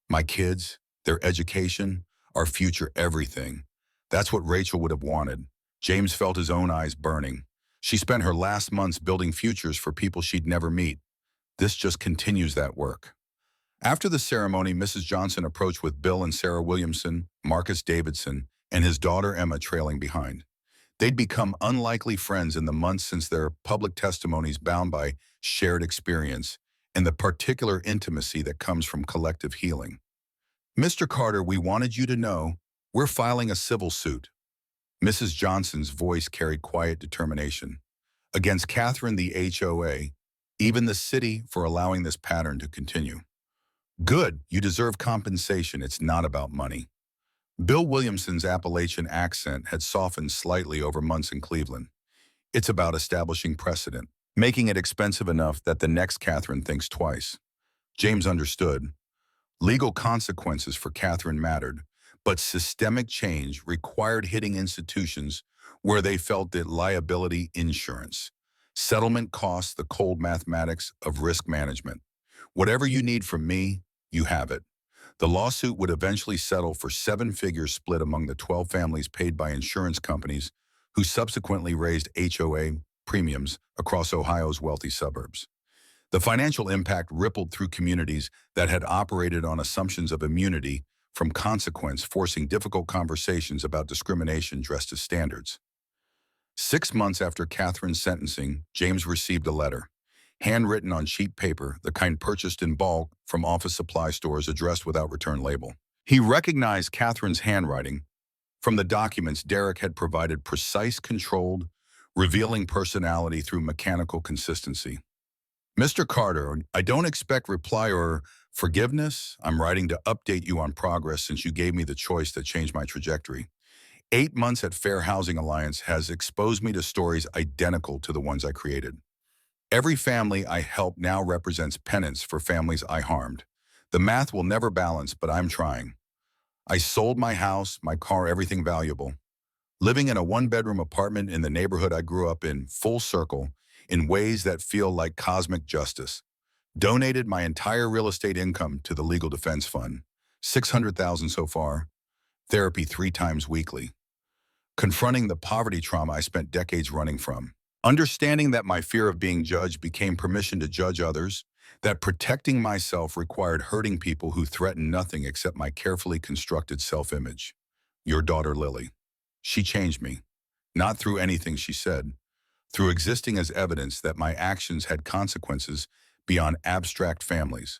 My kids, their education, our future, everything. That's what Rachel would have wanted. James felt his own eyes burning. She spent her last months building futures for people she'd never meet. This just continues that work. After the ceremony, Mrs. Johnson approached with Bill and Sarah Williamson, Marcus Davidson, and his daughter Emma trailing behind. They'd become unlikely friends in the months since their public testimonies, bound by shared experience and the particular intimacy that comes from collective healing. Mr. Carter, we wanted you to know we're filing a civil suit. Mrs. Johnson's voice carried quiet determination. Against Catherine, the HOA, even the city, for allowing this pattern to continue. Good, you deserve compensation. It's not about money. Bill Williamson's Appalachian accent had softened slightly over months in Cleveland. It's about establishing precedent, making it expensive enough that the next Catherine thinks twice. James understood. Legal consequences for Catherine mattered, but systemic change required hitting institutions where they felt that liability insurance. Settlement costs, the cold mathematics of risk management. Whatever you need from me, you have it. The lawsuit would eventually settle for 7 figures split among the 12 families paid by insurance companies who subsequently raised HOA premiums across Ohio's wealthy suburbs. The financial impact rippled through communities that had operated on assumptions of immunity from consequence, forcing difficult conversations about discrimination dressed as standards. 6 months after Catherine's sentencing, James received a letter, handwritten on cheap paper, the kind purchased in bulk from office supply stores, addressed without return label. He recognized Catherine's handwriting. From the documents, Derek had provided precise, controlled, revealing personality through mechanical consistency. Mr. Carter, I don't expect reply or forgiveness. I'm writing to update you on progress since you gave me the choice that changed my trajectory. 8 months at Fair Housing Alliance has exposed me to stories identical to the ones I created. Every family I help now represents penance for families I harmed. The math will never balance, but I'm trying. I sold my house, my car, everything valuable. Living in a 1-bedroom apartment in the neighborhood I grew up in, full circle, in ways that feel like cosmic justice. Donated my entire real estate income to the Legal Defense Fund, $600,000 so far. Therapy 3 times weekly. Confronting the poverty trauma I spent decades running from. Understanding that my fear of being judged became permission to judge others, that protecting myself required hurting people who threatened nothing except my carefully constructed self-image. Your daughter, Lily. She changed me, not through anything she said, through existing as evidence that my actions had consequences beyond abstract families.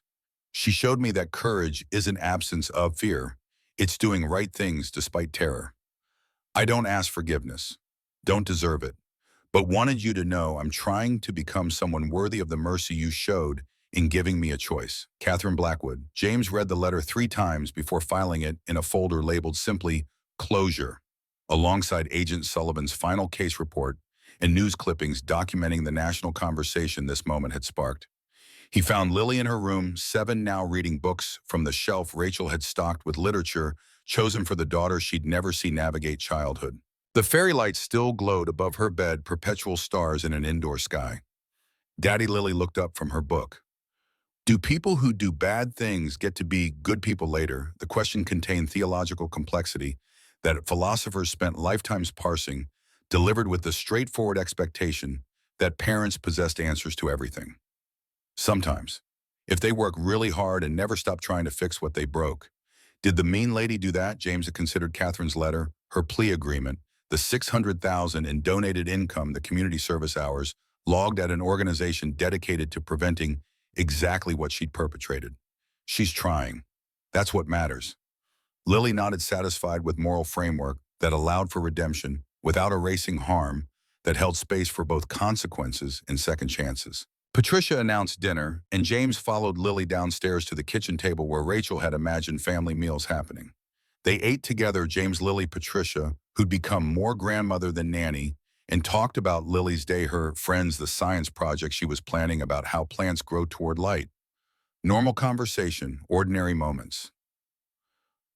She showed me that courage isn't absence of fear. It's doing right things despite terror. I don't ask forgiveness, don't deserve it, but wanted you to know I'm trying to become someone worthy of the mercy you showed in giving me a choice. Catherine Blackwood. James read the letter 3 times before filing it in a folder labeled simply Closure, alongside Agent Sullivan's final case report and news clippings documenting the national conversation this moment had sparked. He found Lily in her room, 7 now, reading books from the shelf Rachel had stocked with literature chosen for the daughter she'd never see navigate childhood. The fairy lights still glowed above her bed, perpetual stars in an indoor sky. Daddy, Lily looked up from her book. Do people who do bad things get to be good people later? The question contained theological complexity that philosophers spent lifetimes parsing, delivered with the straightforward expectation that parents possessed answers to everything. Sometimes, if they work really hard and never stop trying to fix what they broke. Did the mean lady do that? James had considered Catherine's letter, her plea agreement, the $600,000 in donated income, the community service hours, logged at an organization dedicated to preventing exactly what she'd perpetrated. She's trying. That's what matters. Lily nodded, satisfied with moral framework that allowed for redemption without erasing harm, that held space for both consequences and second chances. Patricia announced dinner, and James followed Lily downstairs to the kitchen table where Rachel had imagined family meals happening. They ate together, James, Lily, Patricia, who'd become more grandmother than nanny, and talked about Lily's day, her friends, the science project she was planning about how plants grow toward light. Normal conversation, ordinary moments.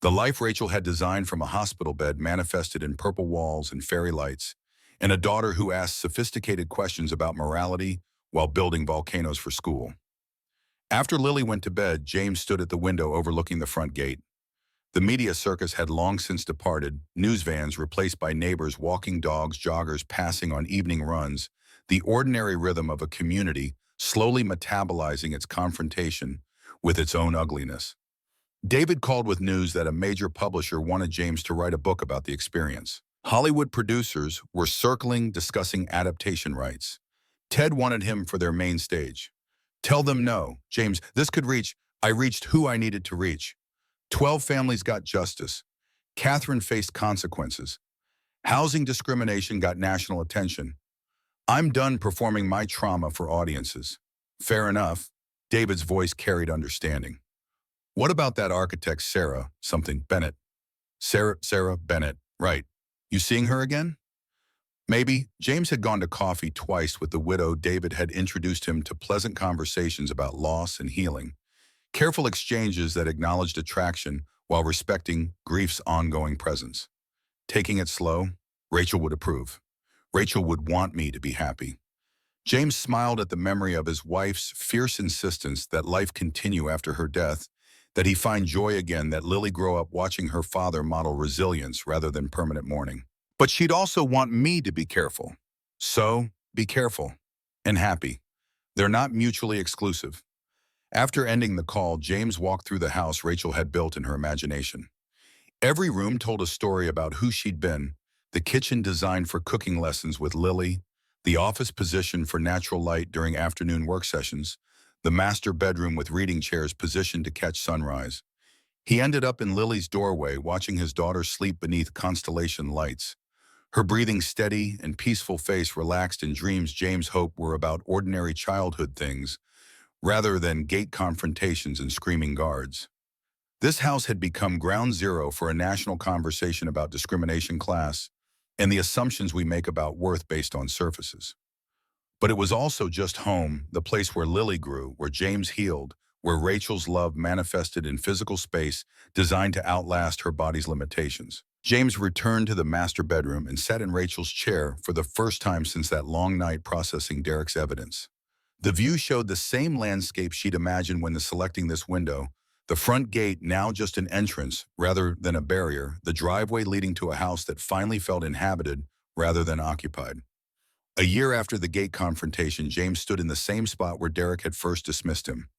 The life Rachel had designed from a hospital bed manifested in purple walls and fairy lights, and a daughter who asked sophisticated questions about morality while building volcanoes for school. After Lily went to bed, James stood at the window overlooking the front gate. The media circus had long since departed, news vans replaced by neighbors, walking dogs, joggers passing on evening runs, the ordinary rhythm of a community slowly metabolizing its confrontation with its own ugliness. David called with news that a major publisher wanted James to write a book about the experience. Hollywood producers were circling, discussing adaptation rights. Ted wanted him for their main stage. Tell them no, James, this could reach. I reached who I needed to reach. 12 families got justice. Catherine faced consequences. Housing discrimination got national attention. I'm done performing my trauma for audiences. Fair enough. David's voice carried understanding. What about that architect, Sarah, something, Bennett? Sarah Bennett, right. You seeing her again? Maybe. James had gone to coffee twice with the widow. David had introduced him to pleasant conversations about loss and healing. Careful exchanges that acknowledged attraction while respecting grief's ongoing presence. Taking it slow, Rachel would approve. Rachel would want me to be happy. James smiled at the memory of his wife's fierce insistence that life continue after her death, that he find joy again, that Lily grow up watching her father model resilience rather than permanent mourning. But she'd also want me to be careful. So, be careful and happy. They're not mutually exclusive. After ending the call, James walked through the house Rachel had built in her imagination. Every room told a story about who she'd been: the kitchen designed for cooking lessons with Lily, the office positioned for natural light during afternoon work sessions, the master bedroom with reading chairs positioned to catch sunrise. He ended up in Lily's doorway, watching his daughter sleep beneath constellation lights. Her breathing steady and peaceful face relaxed in dreams James hoped were about ordinary childhood things, rather than gate confrontations and screaming guards. This house had become ground zero for a national conversation about discrimination, class, and the assumptions we make about worth based on surfaces. But it was also just home, the place where Lily grew, where James healed, where Rachel's love manifested in physical space designed to outlast her body's limitations. James returned to the master bedroom and sat in Rachel's chair for the first time since that long night processing Derek's evidence. The view showed the same landscape she'd imagined when selecting this window, the front gate now just an entrance rather than a barrier, the driveway leading to a house that finally felt inhabited rather than occupied. A year after the gate confrontation, James stood in the same spot where Derek had first dismissed him.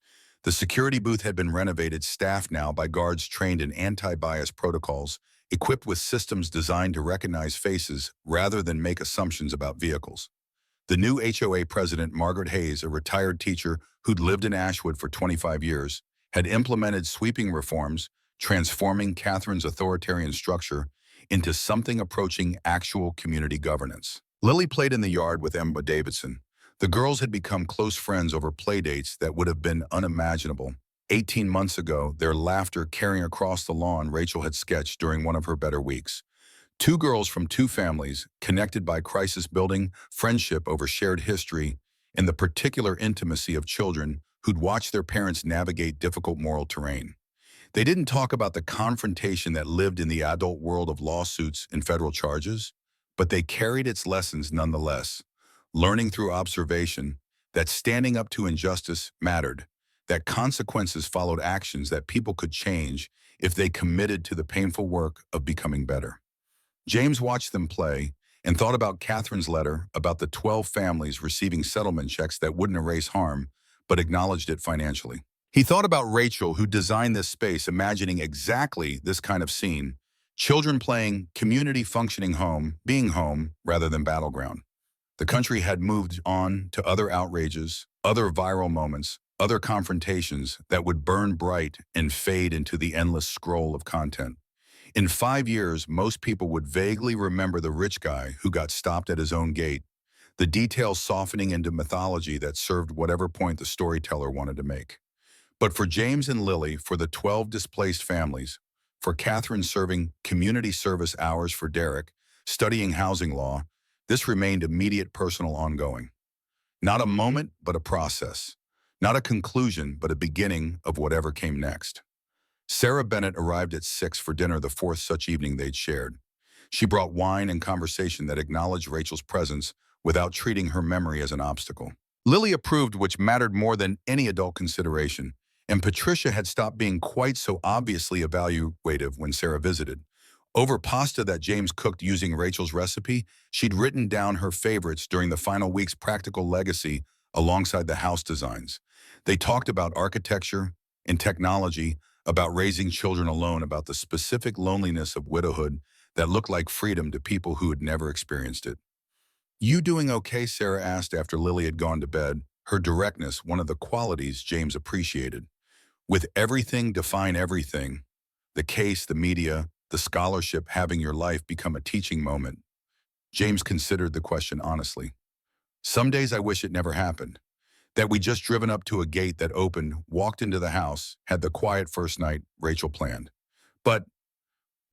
The security booth had been renovated, staffed now by guards trained in anti-bias protocols, equipped with systems designed to recognize faces rather than make assumptions about vehicles. The new HOA president, Margaret Hayes, a retired teacher who'd lived in Ashwood for 25 years, had implemented sweeping reforms, transforming Catherine's authoritarian structure into something approaching actual community governance. Lily played in the yard with Emma Davidson. The girls had become close friends over playdates that would have been unimaginable. 18 months ago, their laughter carrying across the lawn Rachel had sketched during one of her better weeks. Two girls from two families, connected by crisis building, friendship over shared history, and the particular intimacy of children who'd watched their parents navigate difficult moral terrain. They didn't talk about the confrontation that lived in the adult world of lawsuits and federal charges, but they carried its lessons nonetheless, learning through observation that standing up to injustice mattered, that consequences followed actions, that people could change if they committed to the painful work of becoming better. James watched them play and thought about Catherine's letter about the 12 families receiving settlement checks that wouldn't erase harm, but acknowledged it financially. He thought about Rachel, who designed this space, imagining exactly this kind of scene: children playing, community functioning home, being home rather than battleground. The country had moved on to other outrages, other viral moments, other confrontations that would burn bright and fade into the endless scroll of content. In 5 years, most people would vaguely remember the rich guy who got stopped at his own gate, the details softening into mythology that served whatever point the storyteller wanted to make. But for James and Lily, for the 12 displaced families, for Catherine serving community service hours for Derek, studying housing law, this remained immediate personal ongoing. Not a moment, but a process. Not a conclusion, but a beginning of whatever came next. Sarah Bennett arrived at 6 for dinner, the fourth such evening they'd shared. She brought wine and conversation that acknowledged Rachel's presence without treating her memory as an obstacle. Lily approved, which mattered more than any adult consideration, and Patricia had stopped being quite so obviously evaluative when Sarah visited. Over pasta that James cooked using Rachel's recipe, she'd written down her favorites during the final week's practical legacy alongside the house designs. They talked about architecture and technology, about raising children alone, about the specific loneliness of widowhood that looked like freedom to people who had never experienced it. "You doing okay?" Sarah asked after Lily had gone to bed, her directness one of the qualities James appreciated. With everything define everything, the case, the media, the scholarship having your life become a teaching moment, James considered the question honestly. "Some days I wish it never happened. That we just driven up to a gate that opened, walked into the house, had the quiet first night Rachel planned. But,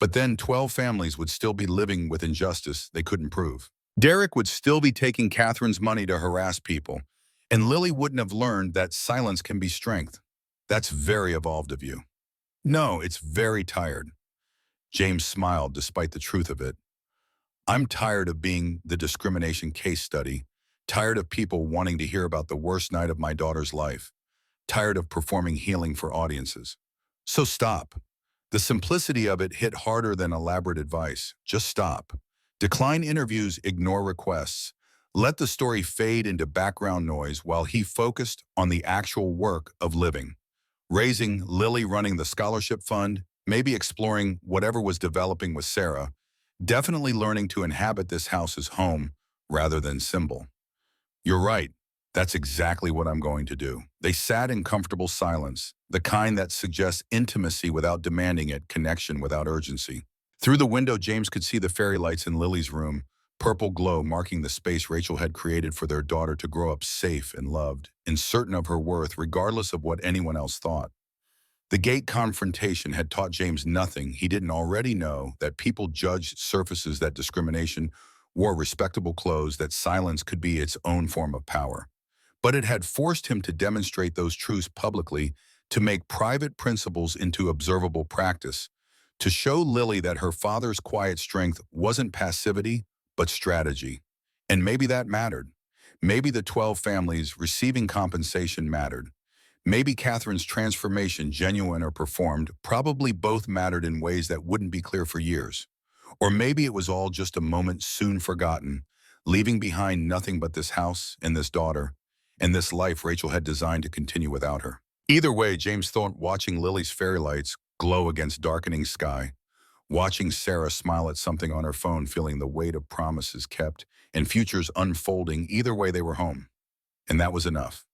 but then 12 families would still be living with injustice they couldn't prove. Derek would still be taking Catherine's money to harass people, and Lily wouldn't have learned that silence can be strength. That's very evolved of you." "No, it's very tired." James smiled despite the truth of it. "I'm tired of being the discrimination case study, tired of people wanting to hear about the worst night of my daughter's life, tired of performing healing for audiences. So stop." The simplicity of it hit harder than elaborate advice. Just stop. Decline interviews, ignore requests. Let the story fade into background noise while he focused on the actual work of living. Raising Lily, running the scholarship fund, maybe exploring whatever was developing with Sarah, definitely learning to inhabit this house as home rather than symbol. "You're right. That's exactly what I'm going to do." They sat in comfortable silence, the kind that suggests intimacy without demanding it, connection without urgency. Through the window, James could see the fairy lights in Lily's room, purple glow marking the space Rachel had created for their daughter to grow up safe and loved, and certain of her worth regardless of what anyone else thought. The gate confrontation had taught James nothing he didn't already know: that people judged surfaces, that discrimination wore respectable clothes, that silence could be its own form of power. But it had forced him to demonstrate those truths publicly, to make private principles into observable practice, to show Lily that her father's quiet strength wasn't passivity, but strategy. And maybe that mattered. Maybe the 12 families receiving compensation mattered. Maybe Catherine's transformation, genuine or performed, probably both mattered in ways that wouldn't be clear for years. Or maybe it was all just a moment soon forgotten, leaving behind nothing but this house and this daughter, and this life Rachel had designed to continue without her. Either way, James thought, watching Lily's fairy lights glow against darkening sky, watching Sarah smile at something on her phone, feeling the weight of promises kept and futures unfolding, either way they were home. And that was enough.